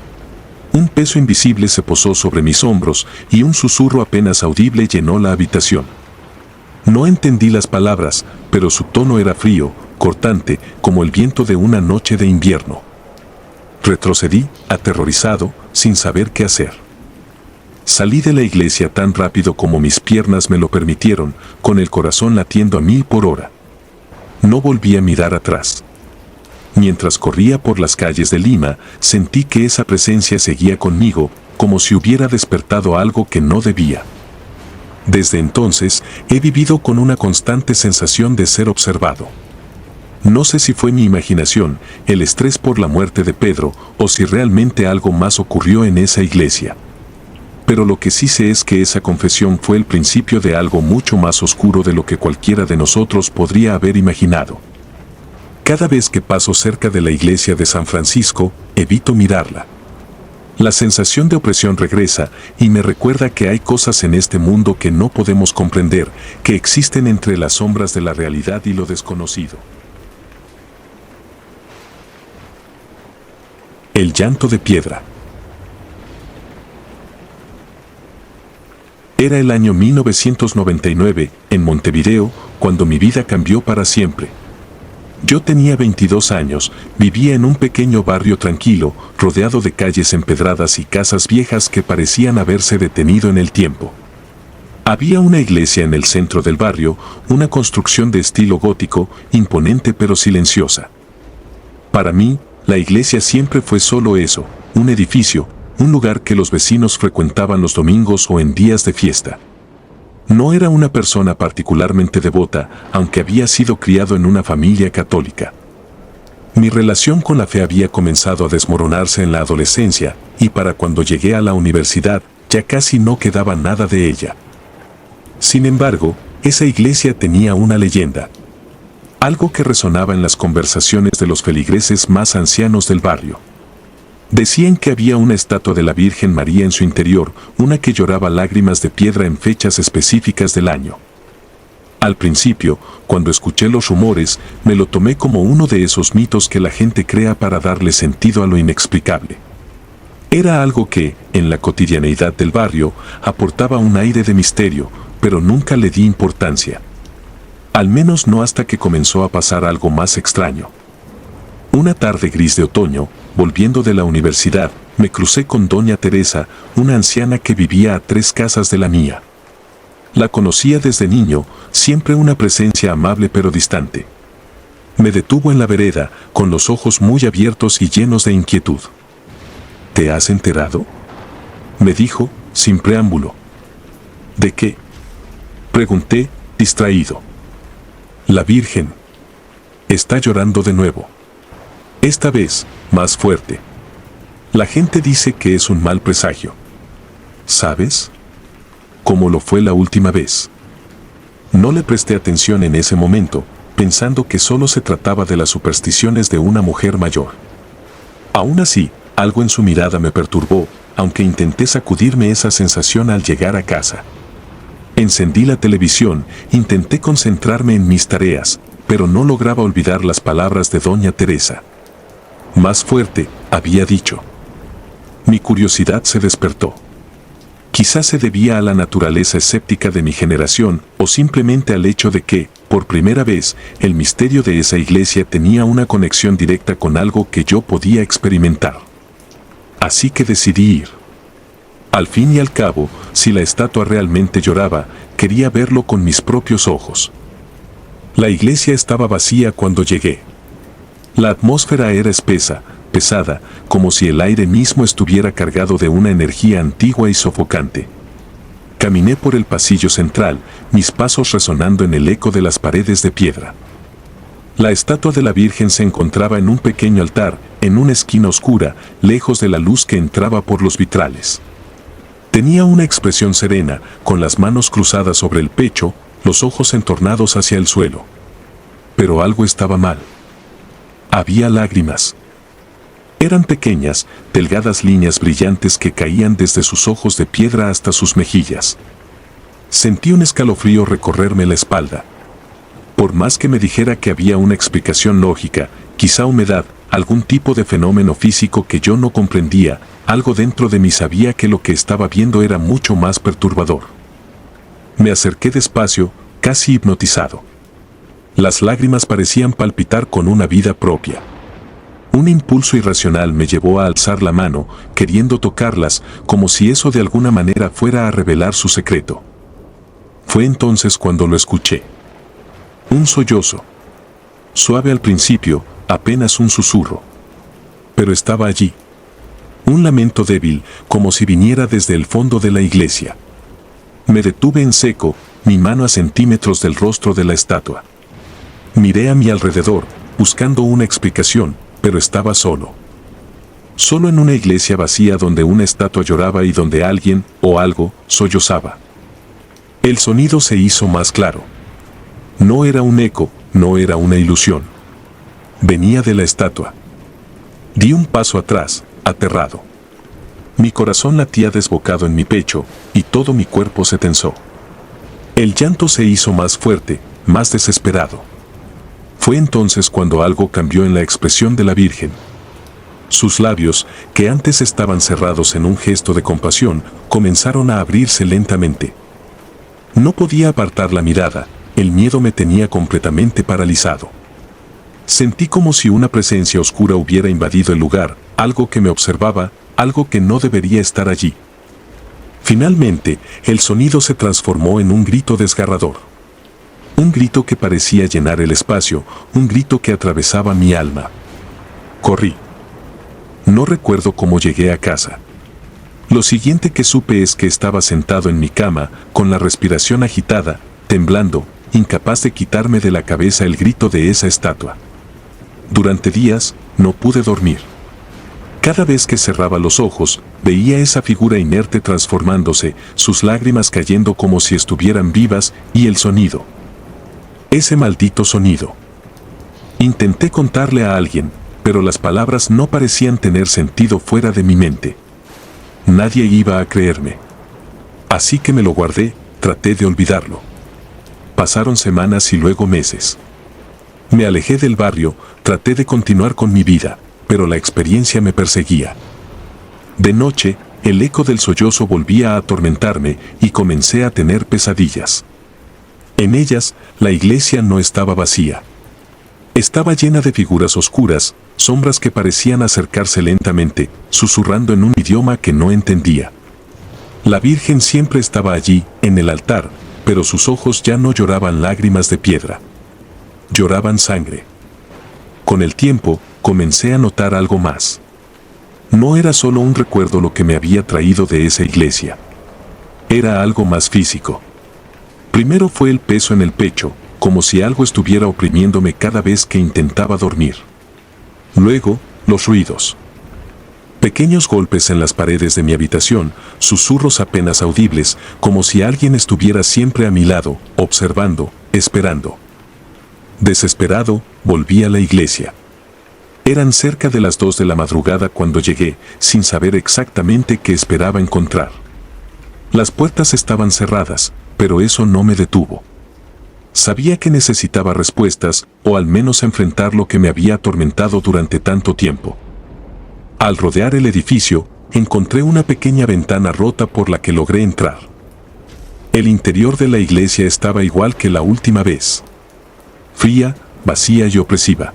Un peso invisible se posó sobre mis hombros y un susurro apenas audible llenó la habitación. No entendí las palabras, pero su tono era frío, cortante, como el viento de una noche de invierno. Retrocedí, aterrorizado, sin saber qué hacer. Salí de la iglesia tan rápido como mis piernas me lo permitieron, con el corazón latiendo a 1000 por hora. No volví a mirar atrás. Mientras corría por las calles de Lima, sentí que esa presencia seguía conmigo, como si hubiera despertado algo que no debía. Desde entonces, he vivido con una constante sensación de ser observado. No sé si fue mi imaginación, el estrés por la muerte de Pedro, o si realmente algo más ocurrió en esa iglesia. Pero lo que sí sé es que esa confesión fue el principio de algo mucho más oscuro de lo que cualquiera de nosotros podría haber imaginado. Cada vez que paso cerca de la iglesia de San Francisco, evito mirarla. La sensación de opresión regresa y me recuerda que hay cosas en este mundo que no podemos comprender, que existen entre las sombras de la realidad y lo desconocido. El llanto de piedra. Era el año 1999, en Montevideo, cuando mi vida cambió para siempre. Yo tenía 22 años, vivía en un pequeño barrio tranquilo, rodeado de calles empedradas y casas viejas que parecían haberse detenido en el tiempo. Había una iglesia en el centro del barrio, una construcción de estilo gótico, imponente pero silenciosa. Para mí, la iglesia siempre fue solo eso, un edificio, un lugar que los vecinos frecuentaban los domingos o en días de fiesta. No era una persona particularmente devota, aunque había sido criado en una familia católica. Mi relación con la fe había comenzado a desmoronarse en la adolescencia, y para cuando llegué a la universidad, ya casi no quedaba nada de ella. Sin embargo, esa iglesia tenía una leyenda. Algo que resonaba en las conversaciones de los feligreses más ancianos del barrio. Decían que había una estatua de la Virgen María en su interior, una que lloraba lágrimas de piedra en fechas específicas del año. Al principio, cuando escuché los rumores, me lo tomé como uno de esos mitos que la gente crea para darle sentido a lo inexplicable. Era algo que, en la cotidianeidad del barrio, aportaba un aire de misterio, pero nunca le di importancia. Al menos no hasta que comenzó a pasar algo más extraño. Una tarde gris de otoño, volviendo de la universidad, me crucé con doña Teresa, una anciana que vivía a 3 casas de la mía. La conocía desde niño, siempre una presencia amable pero distante. Me detuvo en la vereda, con los ojos muy abiertos y llenos de inquietud. ¿Te has enterado?, me dijo, sin preámbulo. ¿De qué?, pregunté, distraído. La Virgen está llorando de nuevo. Esta vez, más fuerte. La gente dice que es un mal presagio. ¿Sabes?, como lo fue la última vez. No le presté atención en ese momento, pensando que solo se trataba de las supersticiones de una mujer mayor. Aún así, algo en su mirada me perturbó, aunque intenté sacudirme esa sensación al llegar a casa. Encendí la televisión, intenté concentrarme en mis tareas, pero no lograba olvidar las palabras de doña Teresa. Más fuerte, había dicho. Mi curiosidad se despertó. Quizás se debía a la naturaleza escéptica de mi generación, o simplemente al hecho de que, por primera vez, el misterio de esa iglesia tenía una conexión directa con algo que yo podía experimentar. Así que decidí ir. Al fin y al cabo, si la estatua realmente lloraba, quería verlo con mis propios ojos. La iglesia estaba vacía cuando llegué. La atmósfera era espesa, pesada, como si el aire mismo estuviera cargado de una energía antigua y sofocante. Caminé por el pasillo central, mis pasos resonando en el eco de las paredes de piedra. La estatua de la Virgen se encontraba en un pequeño altar, en una esquina oscura, lejos de la luz que entraba por los vitrales. Tenía una expresión serena, con las manos cruzadas sobre el pecho, los ojos entornados hacia el suelo. Pero algo estaba mal. Había lágrimas. Eran pequeñas, delgadas líneas brillantes que caían desde sus ojos de piedra hasta sus mejillas. Sentí un escalofrío recorrerme la espalda. Por más que me dijera que había una explicación lógica, quizá humedad, algún tipo de fenómeno físico que yo no comprendía, algo dentro de mí sabía que lo que estaba viendo era mucho más perturbador. Me acerqué despacio, casi hipnotizado. Las lágrimas parecían palpitar con una vida propia. Un impulso irracional me llevó a alzar la mano, queriendo tocarlas, como si eso de alguna manera fuera a revelar su secreto. Fue entonces cuando lo escuché. Un sollozo. Suave al principio, apenas un susurro. Pero estaba allí. Un lamento débil, como si viniera desde el fondo de la iglesia. Me detuve en seco, mi mano a centímetros del rostro de la estatua. Miré a mi alrededor, buscando una explicación, pero estaba solo. Solo en una iglesia vacía donde una estatua lloraba y donde alguien, o algo, sollozaba. El sonido se hizo más claro. No era un eco, no era una ilusión. Venía de la estatua. Di un paso atrás, aterrado. Mi corazón latía desbocado en mi pecho, y todo mi cuerpo se tensó. El llanto se hizo más fuerte, más desesperado. Fue entonces cuando algo cambió en la expresión de la Virgen. Sus labios, que antes estaban cerrados en un gesto de compasión, comenzaron a abrirse lentamente. No podía apartar la mirada, el miedo me tenía completamente paralizado. Sentí como si una presencia oscura hubiera invadido el lugar, algo que me observaba, algo que no debería estar allí. Finalmente, el sonido se transformó en un grito desgarrador. Un grito que parecía llenar el espacio, un grito que atravesaba mi alma. Corrí. No recuerdo cómo llegué a casa. Lo siguiente que supe es que estaba sentado en mi cama, con la respiración agitada, temblando, incapaz de quitarme de la cabeza el grito de esa estatua. Durante días, no pude dormir. Cada vez que cerraba los ojos, veía esa figura inerte transformándose, sus lágrimas cayendo como si estuvieran vivas, y el sonido. Ese maldito sonido. Intenté contarle a alguien, pero las palabras no parecían tener sentido fuera de mi mente. Nadie iba a creerme. Así que me lo guardé, traté de olvidarlo. Pasaron semanas y luego meses. Me alejé del barrio, traté de continuar con mi vida, pero la experiencia me perseguía. De noche, el eco del sollozo volvía a atormentarme y comencé a tener pesadillas. En ellas, la iglesia no estaba vacía. Estaba llena de figuras oscuras, sombras que parecían acercarse lentamente, susurrando en un idioma que no entendía. La Virgen siempre estaba allí, en el altar, pero sus ojos ya no lloraban lágrimas de piedra. Lloraban sangre. Con el tiempo, comencé a notar algo más. No era solo un recuerdo lo que me había traído de esa iglesia. Era algo más físico. Primero fue el peso en el pecho, como si algo estuviera oprimiéndome cada vez que intentaba dormir. Luego, los ruidos. Pequeños golpes en las paredes de mi habitación, susurros apenas audibles, como si alguien estuviera siempre a mi lado, observando, esperando. Desesperado, volví a la iglesia. Eran cerca de las 2 de la madrugada cuando llegué, sin saber exactamente qué esperaba encontrar. Las puertas estaban cerradas, pero eso no me detuvo. Sabía que necesitaba respuestas, o al menos enfrentar lo que me había atormentado durante tanto tiempo. Al rodear el edificio, encontré una pequeña ventana rota por la que logré entrar. El interior de la iglesia estaba igual que la última vez. Fría, vacía y opresiva.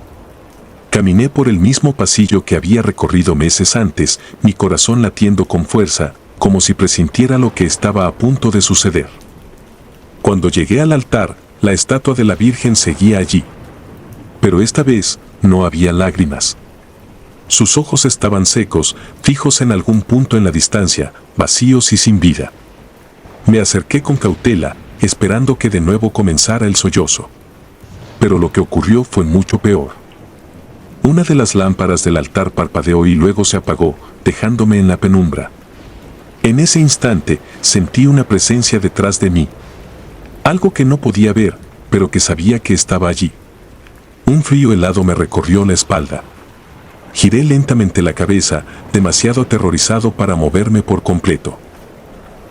Caminé por el mismo pasillo que había recorrido meses antes, mi corazón latiendo con fuerza, como si presintiera lo que estaba a punto de suceder. Cuando llegué al altar, la estatua de la Virgen seguía allí. Pero esta vez, no había lágrimas. Sus ojos estaban secos, fijos en algún punto en la distancia, vacíos y sin vida. Me acerqué con cautela, esperando que de nuevo comenzara el sollozo. Pero lo que ocurrió fue mucho peor. Una de las lámparas del altar parpadeó y luego se apagó, dejándome en la penumbra. En ese instante, sentí una presencia detrás de mí. Algo que no podía ver, pero que sabía que estaba allí. Un frío helado me recorrió la espalda. Giré lentamente la cabeza, demasiado aterrorizado para moverme por completo.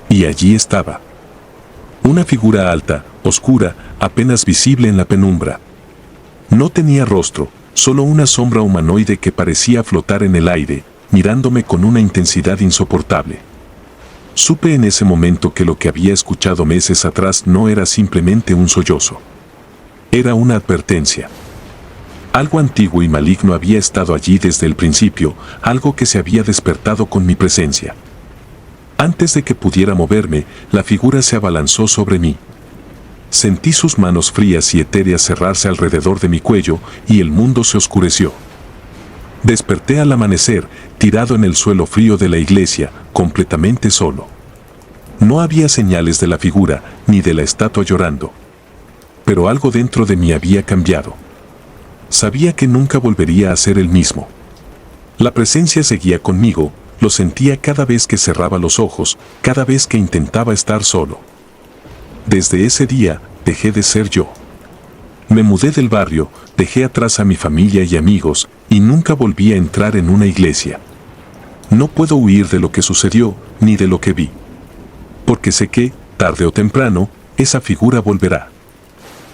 Y allí estaba. Una figura alta, oscura, apenas visible en la penumbra. No tenía rostro, solo una sombra humanoide que parecía flotar en el aire, mirándome con una intensidad insoportable. Supe en ese momento que lo que había escuchado meses atrás no era simplemente un sollozo. Era una advertencia. Algo antiguo y maligno había estado allí desde el principio, algo que se había despertado con mi presencia. Antes de que pudiera moverme, la figura se abalanzó sobre mí. Sentí sus manos frías y etéreas cerrarse alrededor de mi cuello y el mundo se oscureció. Desperté al amanecer, tirado en el suelo frío de la iglesia, completamente solo. No había señales de la figura, ni de la estatua llorando. Pero algo dentro de mí había cambiado. Sabía que nunca volvería a ser el mismo. La presencia seguía conmigo, lo sentía cada vez que cerraba los ojos, cada vez que intentaba estar solo. Desde ese día, dejé de ser yo. Me mudé del barrio, dejé atrás a mi familia y amigos, y nunca volví a entrar en una iglesia. No puedo huir de lo que sucedió, ni de lo que vi. Porque sé que, tarde o temprano, esa figura volverá.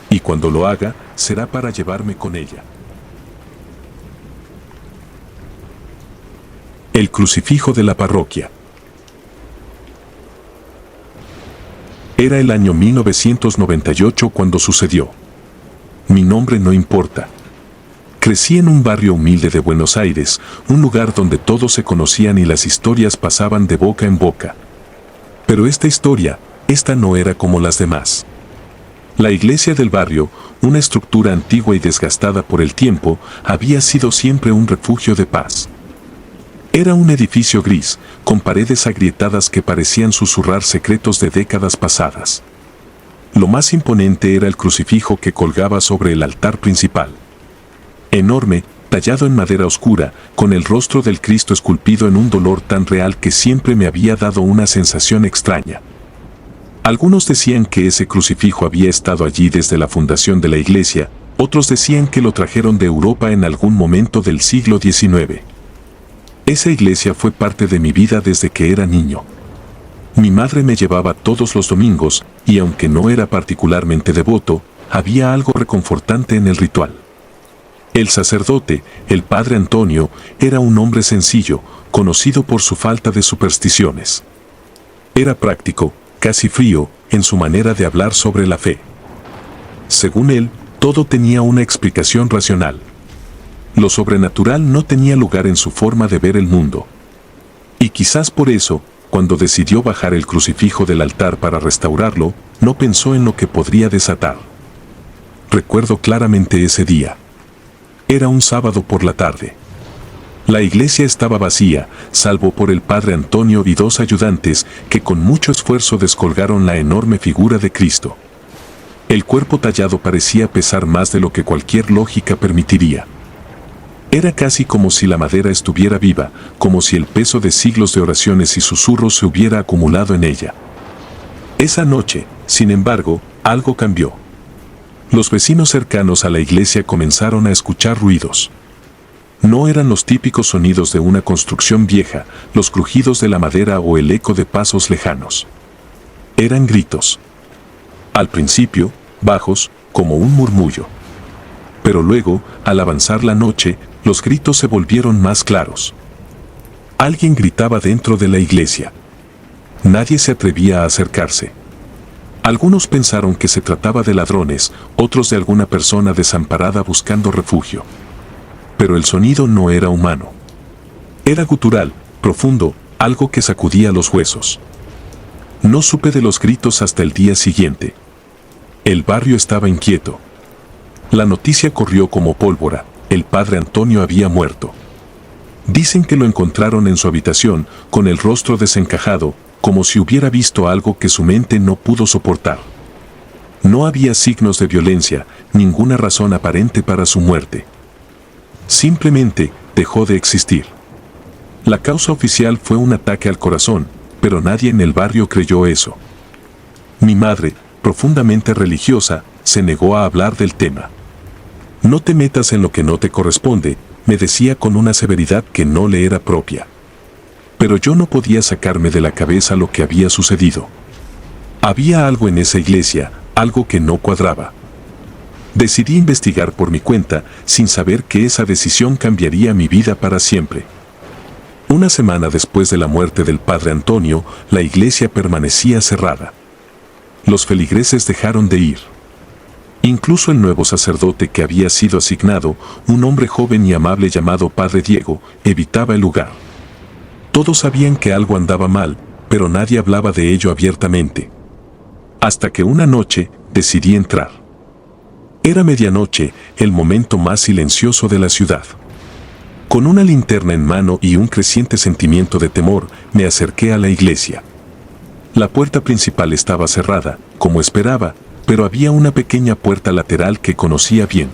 Y cuando lo haga, será para llevarme con ella. El crucifijo de la parroquia. Era el año 1998 cuando sucedió. Mi nombre no importa. Crecí en un barrio humilde de Buenos Aires, un lugar donde todos se conocían y las historias pasaban de boca en boca. Pero esta no era como las demás. La iglesia del barrio, una estructura antigua y desgastada por el tiempo, había sido siempre un refugio de paz. Era un edificio gris, con paredes agrietadas que parecían susurrar secretos de décadas pasadas. Lo más imponente era el crucifijo que colgaba sobre el altar principal. Enorme, tallado en madera oscura, con el rostro del Cristo esculpido en un dolor tan real que siempre me había dado una sensación extraña. Algunos decían que ese crucifijo había estado allí desde la fundación de la iglesia, otros decían que lo trajeron de Europa en algún momento del siglo XIX. Esa iglesia fue parte de mi vida desde que era niño. Mi madre me llevaba todos los domingos, y aunque no era particularmente devoto, había algo reconfortante en el ritual. El sacerdote, el padre Antonio, era un hombre sencillo, conocido por su falta de supersticiones. Era práctico, casi frío, en su manera de hablar sobre la fe. Según él, todo tenía una explicación racional. Lo sobrenatural no tenía lugar en su forma de ver el mundo. Y quizás por eso, cuando decidió bajar el crucifijo del altar para restaurarlo, no pensó en lo que podría desatar. Recuerdo claramente ese día. Era un sábado por la tarde. La iglesia estaba vacía, salvo por el padre Antonio y dos ayudantes que con mucho esfuerzo descolgaron la enorme figura de Cristo. El cuerpo tallado parecía pesar más de lo que cualquier lógica permitiría. Era casi como si la madera estuviera viva, como si el peso de siglos de oraciones y susurros se hubiera acumulado en ella. Esa noche, sin embargo, algo cambió. Los vecinos cercanos a la iglesia comenzaron a escuchar ruidos. No eran los típicos sonidos de una construcción vieja, los crujidos de la madera o el eco de pasos lejanos. Eran gritos. Al principio, bajos, como un murmullo. Pero luego, al avanzar la noche, los gritos se volvieron más claros. Alguien gritaba dentro de la iglesia. Nadie se atrevía a acercarse. Algunos pensaron que se trataba de ladrones, otros de alguna persona desamparada buscando refugio. Pero el sonido no era humano. Era gutural, profundo, algo que sacudía los huesos. No supe de los gritos hasta el día siguiente. El barrio estaba inquieto. La noticia corrió como pólvora, el padre Antonio había muerto. Dicen que lo encontraron en su habitación, con el rostro desencajado, como si hubiera visto algo que su mente no pudo soportar. No había signos de violencia, ninguna razón aparente para su muerte. Simplemente dejó de existir. La causa oficial fue un ataque al corazón, pero nadie en el barrio creyó eso. Mi madre, profundamente religiosa, se negó a hablar del tema. No te metas en lo que no te corresponde, me decía con una severidad que no le era propia. Pero yo no podía sacarme de la cabeza lo que había sucedido. Había algo en esa iglesia, algo que no cuadraba. Decidí investigar por mi cuenta, sin saber que esa decisión cambiaría mi vida para siempre. Una semana después de la muerte del padre Antonio, la iglesia permanecía cerrada. Los feligreses dejaron de ir. Incluso el nuevo sacerdote que había sido asignado, un hombre joven y amable llamado Padre Diego, evitaba el lugar. Todos sabían que algo andaba mal, pero nadie hablaba de ello abiertamente. Hasta que una noche decidí entrar. Era medianoche, el momento más silencioso de la ciudad. Con una linterna en mano y un creciente sentimiento de temor, me acerqué a la iglesia. La puerta principal estaba cerrada, como esperaba, pero había una pequeña puerta lateral que conocía bien.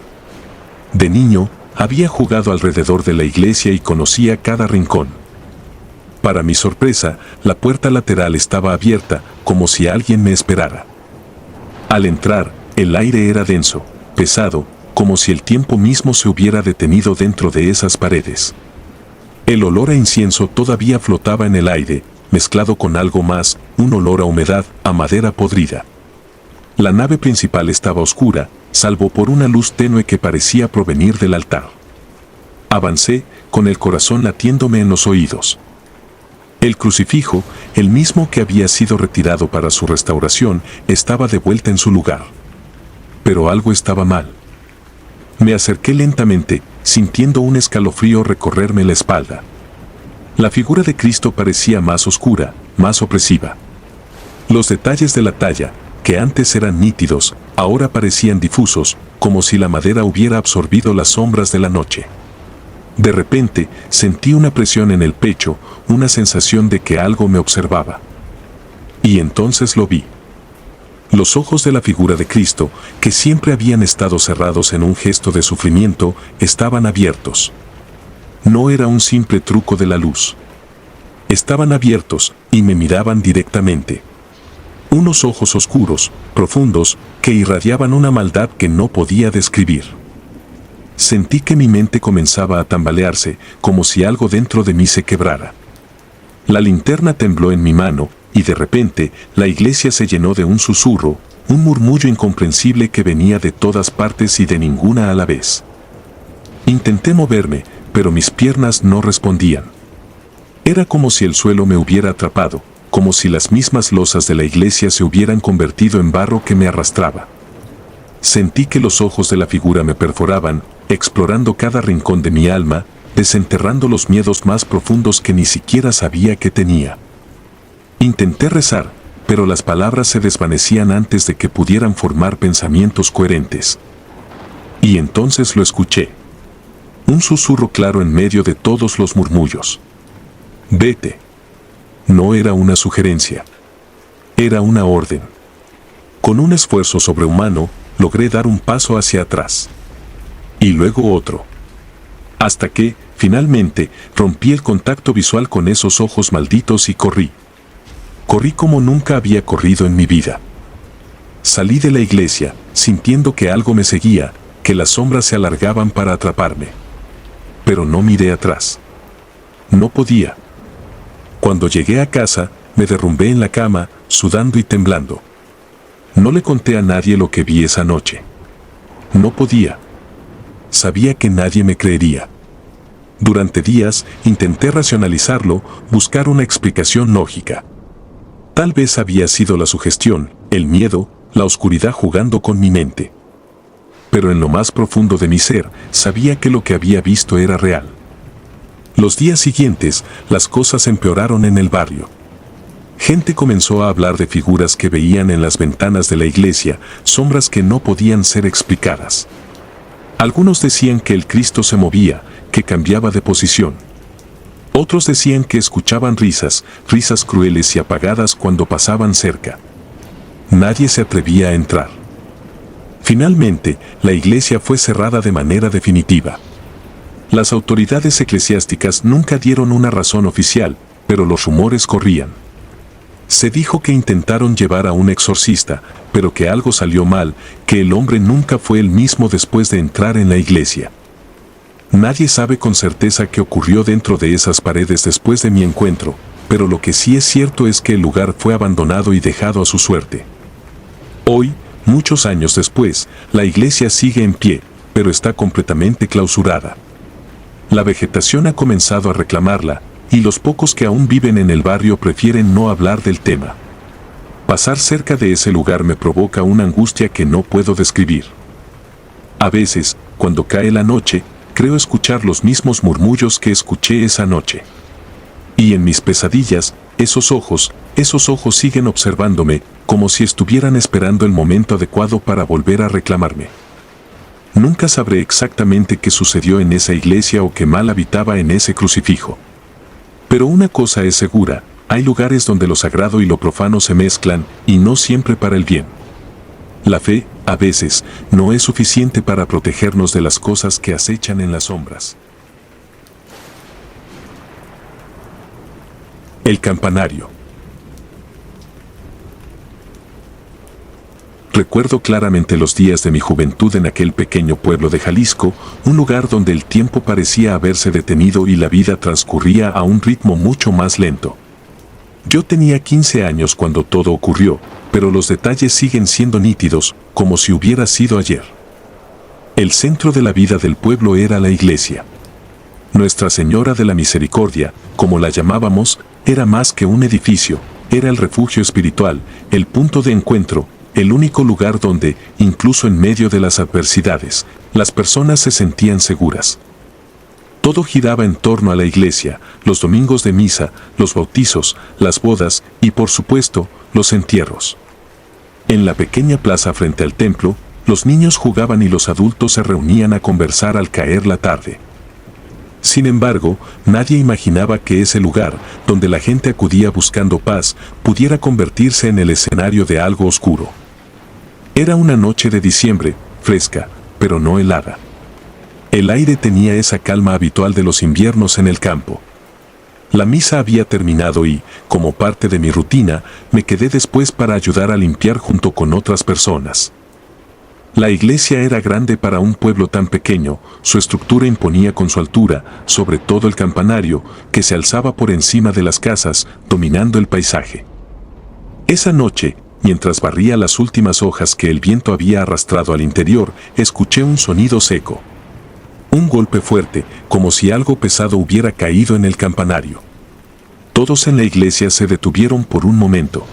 De niño, había jugado alrededor de la iglesia y conocía cada rincón. Para mi sorpresa, la puerta lateral estaba abierta, como si alguien me esperara. Al entrar, el aire era denso, pesado, como si el tiempo mismo se hubiera detenido dentro de esas paredes. El olor a incienso todavía flotaba en el aire, mezclado con algo más, un olor a humedad, a madera podrida. La nave principal estaba oscura, salvo por una luz tenue que parecía provenir del altar. Avancé, con el corazón latiéndome en los oídos. El crucifijo, el mismo que había sido retirado para su restauración, estaba de vuelta en su lugar. Pero algo estaba mal. Me acerqué lentamente, sintiendo un escalofrío recorrerme la espalda. La figura de Cristo parecía más oscura, más opresiva. Los detalles de la talla, que antes eran nítidos, ahora parecían difusos, como si la madera hubiera absorbido las sombras de la noche. De repente, sentí una presión en el pecho, una sensación de que algo me observaba. Y entonces lo vi. Los ojos de la figura de Cristo, que siempre habían estado cerrados en un gesto de sufrimiento, estaban abiertos. No era un simple truco de la luz. Estaban abiertos y me miraban directamente. Unos ojos oscuros, profundos, que irradiaban una maldad que no podía describir. Sentí que mi mente comenzaba a tambalearse, como si algo dentro de mí se quebrara. La linterna tembló en mi mano, y de repente, la iglesia se llenó de un susurro, un murmullo incomprensible que venía de todas partes y de ninguna a la vez. Intenté moverme, pero mis piernas no respondían. Era como si el suelo me hubiera atrapado, como si las mismas losas de la iglesia se hubieran convertido en barro que me arrastraba. Sentí que los ojos de la figura me perforaban, explorando cada rincón de mi alma, desenterrando los miedos más profundos que ni siquiera sabía que tenía. Intenté rezar, pero las palabras se desvanecían antes de que pudieran formar pensamientos coherentes. Y entonces lo escuché. Un susurro claro en medio de todos los murmullos. Vete. No era una sugerencia. Era una orden. Con un esfuerzo sobrehumano, logré dar un paso hacia atrás. Y luego otro. Hasta que, finalmente, rompí el contacto visual con esos ojos malditos y corrí. Corrí como nunca había corrido en mi vida. Salí de la iglesia, sintiendo que algo me seguía, que las sombras se alargaban para atraparme. Pero no miré atrás. No podía. Cuando llegué a casa, me derrumbé en la cama, sudando y temblando. No le conté a nadie lo que vi esa noche. No podía. Sabía que nadie me creería. Durante días, intenté racionalizarlo, buscar una explicación lógica. Tal vez había sido la sugestión, el miedo, la oscuridad jugando con mi mente. Pero en lo más profundo de mi ser, sabía que lo que había visto era real. Los días siguientes, las cosas empeoraron en el barrio. Gente comenzó a hablar de figuras que veían en las ventanas de la iglesia, sombras que no podían ser explicadas. Algunos decían que el Cristo se movía, que cambiaba de posición. Otros decían que escuchaban risas crueles y apagadas cuando pasaban cerca. Nadie se atrevía a entrar. Finalmente, la iglesia fue cerrada de manera definitiva. Las autoridades eclesiásticas nunca dieron una razón oficial, pero los rumores corrían. Se dijo que intentaron llevar a un exorcista, pero que algo salió mal, que el hombre nunca fue el mismo después de entrar en la iglesia. Nadie sabe con certeza qué ocurrió dentro de esas paredes después de mi encuentro, pero lo que sí es cierto es que el lugar fue abandonado y dejado a su suerte. Hoy, muchos años después, la iglesia sigue en pie, pero está completamente clausurada. La vegetación ha comenzado a reclamarla, y los pocos que aún viven en el barrio prefieren no hablar del tema. Pasar cerca de ese lugar me provoca una angustia que no puedo describir. A veces, cuando cae la noche, creo escuchar los mismos murmullos que escuché esa noche. Y en mis pesadillas, esos ojos siguen observándome, como si estuvieran esperando el momento adecuado para volver a reclamarme. Nunca sabré exactamente qué sucedió en esa iglesia o qué mal habitaba en ese crucifijo. Pero una cosa es segura, hay lugares donde lo sagrado y lo profano se mezclan, y no siempre para el bien. La fe, a veces, no es suficiente para protegernos de las cosas que acechan en las sombras. El campanario. Recuerdo claramente los días de mi juventud en aquel pequeño pueblo de Jalisco, un lugar donde el tiempo parecía haberse detenido y la vida transcurría a un ritmo mucho más lento. Yo tenía 15 años cuando todo ocurrió, pero los detalles siguen siendo nítidos, como si hubiera sido ayer. El centro de la vida del pueblo era la iglesia. Nuestra Señora de la Misericordia, como la llamábamos, era más que un edificio, era el refugio espiritual, el punto de encuentro, el único lugar donde, incluso en medio de las adversidades, las personas se sentían seguras. Todo giraba en torno a la iglesia, los domingos de misa, los bautizos, las bodas y, por supuesto, los entierros. En la pequeña plaza frente al templo, los niños jugaban y los adultos se reunían a conversar al caer la tarde. Sin embargo, nadie imaginaba que ese lugar, donde la gente acudía buscando paz, pudiera convertirse en el escenario de algo oscuro. Era una noche de diciembre, fresca, pero no helada. El aire tenía esa calma habitual de los inviernos en el campo. La misa había terminado y, como parte de mi rutina, me quedé después para ayudar a limpiar junto con otras personas. La iglesia era grande para un pueblo tan pequeño, su estructura imponía con su altura, sobre todo el campanario, que se alzaba por encima de las casas, dominando el paisaje. Esa noche, mientras barría las últimas hojas que el viento había arrastrado al interior, escuché un sonido seco. Un golpe fuerte, como si algo pesado hubiera caído en el campanario. Todos en la iglesia se detuvieron por un momento.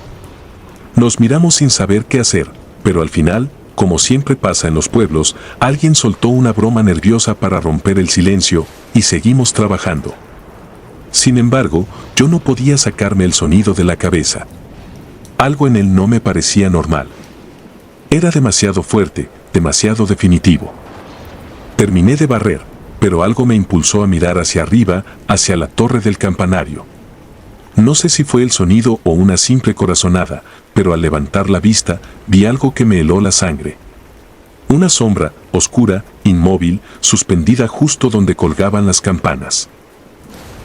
Nos miramos sin saber qué hacer, pero al final, como siempre pasa en los pueblos, alguien soltó una broma nerviosa para romper el silencio, y seguimos trabajando. Sin embargo, yo no podía sacarme el sonido de la cabeza. Algo en él no me parecía normal. Era demasiado fuerte, demasiado definitivo. Terminé de barrer, pero algo me impulsó a mirar hacia arriba, hacia la torre del campanario. No sé si fue el sonido o una simple corazonada, pero al levantar la vista, vi algo que me heló la sangre. Una sombra, oscura, inmóvil, suspendida justo donde colgaban las campanas.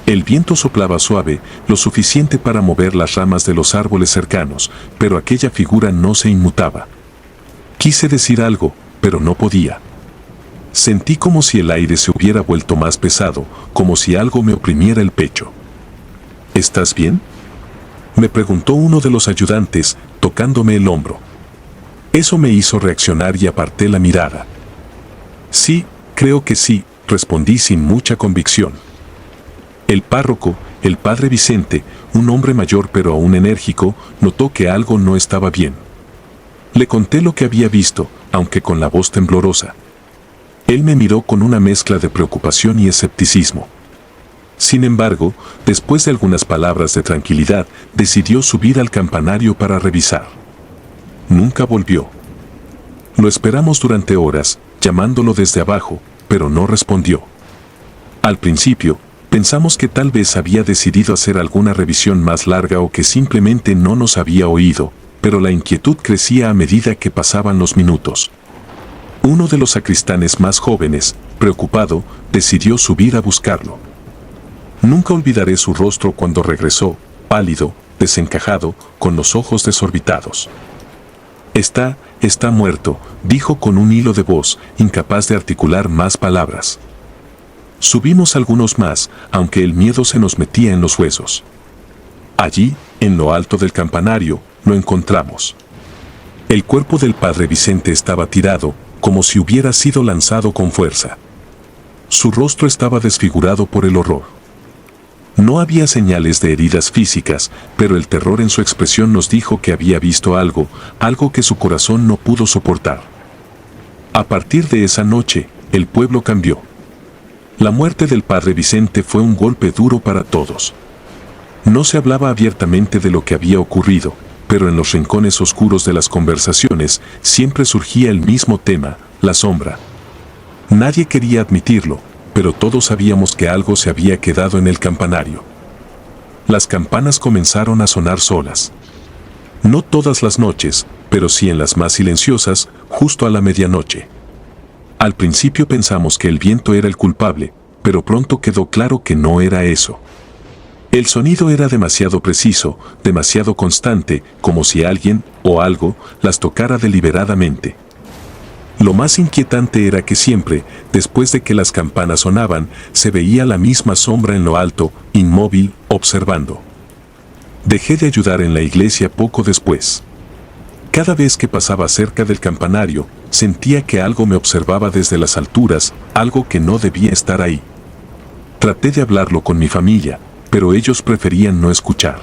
El viento soplaba suave, lo suficiente para mover las ramas de los árboles cercanos, pero aquella figura no se inmutaba. Quise decir algo, pero no podía. Sentí como si el aire se hubiera vuelto más pesado, como si algo me oprimiera el pecho. ¿Estás bien?, me preguntó uno de los ayudantes, tocándome el hombro. Eso me hizo reaccionar y aparté la mirada. Sí, creo que sí, respondí sin mucha convicción. El párroco, el padre Vicente, un hombre mayor pero aún enérgico, notó que algo no estaba bien. Le conté lo que había visto, aunque con la voz temblorosa. Él me miró con una mezcla de preocupación y escepticismo. Sin embargo, después de algunas palabras de tranquilidad, decidió subir al campanario para revisar. Nunca volvió. Lo esperamos durante horas, llamándolo desde abajo, pero no respondió. Al principio, pensamos que tal vez había decidido hacer alguna revisión más larga o que simplemente no nos había oído, pero la inquietud crecía a medida que pasaban los minutos. Uno de los sacristanes más jóvenes, preocupado, decidió subir a buscarlo. Nunca olvidaré su rostro cuando regresó, pálido, desencajado, con los ojos desorbitados. Está muerto, dijo con un hilo de voz, incapaz de articular más palabras. Subimos algunos más, aunque el miedo se nos metía en los huesos. Allí, en lo alto del campanario, lo encontramos. El cuerpo del padre Vicente estaba tirado, como si hubiera sido lanzado con fuerza. Su rostro estaba desfigurado por el horror. No había señales de heridas físicas, pero el terror en su expresión nos dijo que había visto algo que su corazón no pudo soportar. A partir de esa noche, el pueblo cambió. La muerte del padre Vicente fue un golpe duro para todos. No se hablaba abiertamente de lo que había ocurrido, pero en los rincones oscuros de las conversaciones siempre surgía el mismo tema, la sombra. Nadie quería admitirlo, pero todos sabíamos que algo se había quedado en el campanario. Las campanas comenzaron a sonar solas. No todas las noches, pero sí en las más silenciosas, justo a la medianoche. Al principio pensamos que el viento era el culpable, pero pronto quedó claro que no era eso. El sonido era demasiado preciso, demasiado constante, como si alguien, o algo, las tocara deliberadamente. Lo más inquietante era que siempre, después de que las campanas sonaban, se veía la misma sombra en lo alto, inmóvil, observando. Dejé de ayudar en la iglesia poco después. Cada vez que pasaba cerca del campanario, sentía que algo me observaba desde las alturas, algo que no debía estar ahí. Traté de hablarlo con mi familia, pero ellos preferían no escuchar.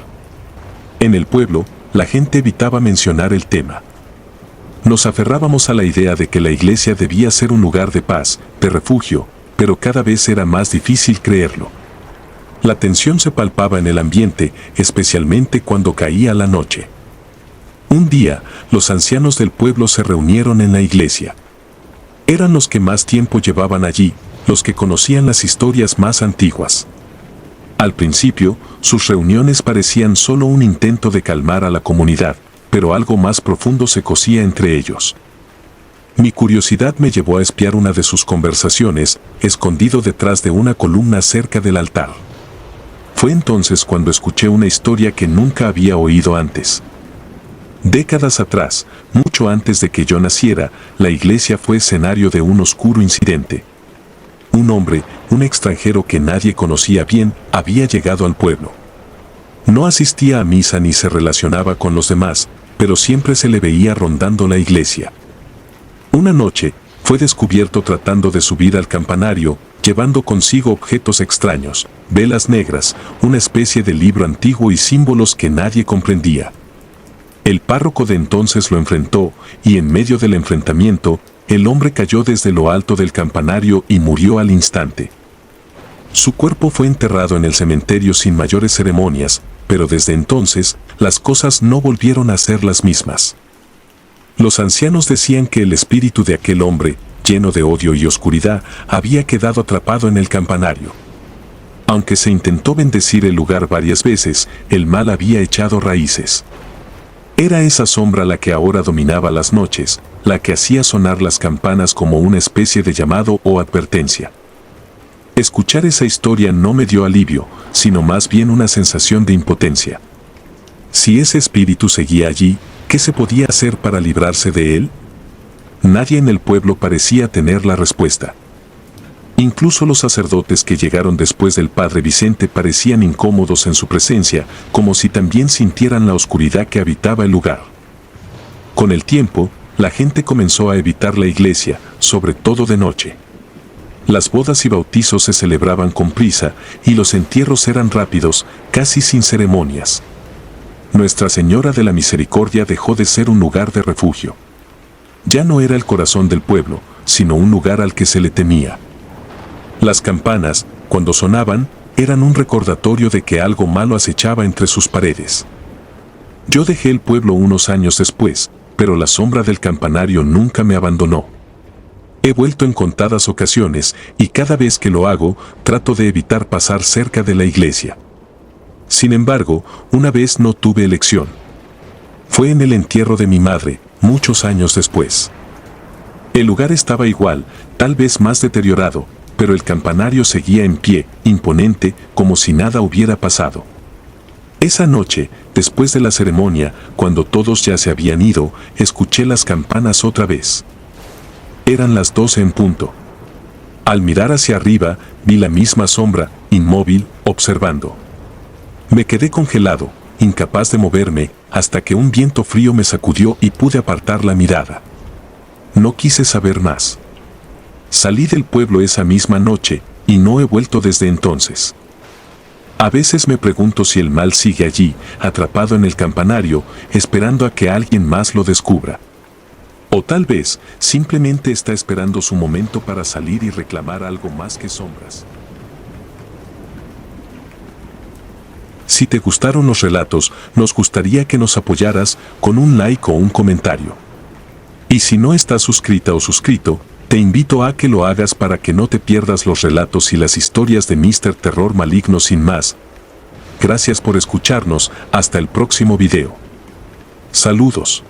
En el pueblo, la gente evitaba mencionar el tema. Nos aferrábamos a la idea de que la iglesia debía ser un lugar de paz, de refugio, pero cada vez era más difícil creerlo. La tensión se palpaba en el ambiente, especialmente cuando caía la noche. Un día, los ancianos del pueblo se reunieron en la iglesia. Eran los que más tiempo llevaban allí, los que conocían las historias más antiguas. Al principio, sus reuniones parecían solo un intento de calmar a la comunidad, pero algo más profundo se cosía entre ellos. Mi curiosidad me llevó a espiar una de sus conversaciones, escondido detrás de una columna cerca del altar. Fue entonces cuando escuché una historia que nunca había oído antes. Décadas atrás, mucho antes de que yo naciera, la iglesia fue escenario de un oscuro incidente. Un hombre, un extranjero que nadie conocía bien, había llegado al pueblo. No asistía a misa ni se relacionaba con los demás, pero siempre se le veía rondando la iglesia. Una noche, fue descubierto tratando de subir al campanario, llevando consigo objetos extraños, velas negras, una especie de libro antiguo y símbolos que nadie comprendía. El párroco de entonces lo enfrentó, y en medio del enfrentamiento, el hombre cayó desde lo alto del campanario y murió al instante. Su cuerpo fue enterrado en el cementerio sin mayores ceremonias, pero desde entonces, las cosas no volvieron a ser las mismas. Los ancianos decían que el espíritu de aquel hombre, lleno de odio y oscuridad, había quedado atrapado en el campanario. Aunque se intentó bendecir el lugar varias veces, el mal había echado raíces. Era esa sombra la que ahora dominaba las noches, la que hacía sonar las campanas como una especie de llamado o advertencia. Escuchar esa historia no me dio alivio, sino más bien una sensación de impotencia. Si ese espíritu seguía allí, ¿qué se podía hacer para librarse de él? Nadie en el pueblo parecía tener la respuesta. Incluso los sacerdotes que llegaron después del padre Vicente parecían incómodos en su presencia, como si también sintieran la oscuridad que habitaba el lugar. Con el tiempo, la gente comenzó a evitar la iglesia, sobre todo de noche. Las bodas y bautizos se celebraban con prisa, y los entierros eran rápidos, casi sin ceremonias. Nuestra Señora de la Misericordia dejó de ser un lugar de refugio. Ya no era el corazón del pueblo, sino un lugar al que se le temía. Las campanas, cuando sonaban, eran un recordatorio de que algo malo acechaba entre sus paredes. Yo dejé el pueblo unos años después, pero la sombra del campanario nunca me abandonó. He vuelto en contadas ocasiones, y cada vez que lo hago, trato de evitar pasar cerca de la iglesia. Sin embargo, una vez no tuve elección. Fue en el entierro de mi madre, muchos años después. El lugar estaba igual, tal vez más deteriorado, pero el campanario seguía en pie, imponente, como si nada hubiera pasado. Esa noche, después de la ceremonia, cuando todos ya se habían ido, escuché las campanas otra vez. Eran las 12 en punto. Al mirar hacia arriba, vi la misma sombra, inmóvil, observando. Me quedé congelado, incapaz de moverme, hasta que un viento frío me sacudió y pude apartar la mirada. No quise saber más. Salí del pueblo esa misma noche, y no he vuelto desde entonces. A veces me pregunto si el mal sigue allí, atrapado en el campanario, esperando a que alguien más lo descubra. O tal vez, simplemente está esperando su momento para salir y reclamar algo más que sombras. Si te gustaron los relatos, nos gustaría que nos apoyaras con un like o un comentario. Y si no estás suscrita o suscrito, te invito a que lo hagas para que no te pierdas los relatos y las historias de Mr. Terror Maligno sin más. Gracias por escucharnos, hasta el próximo video. Saludos.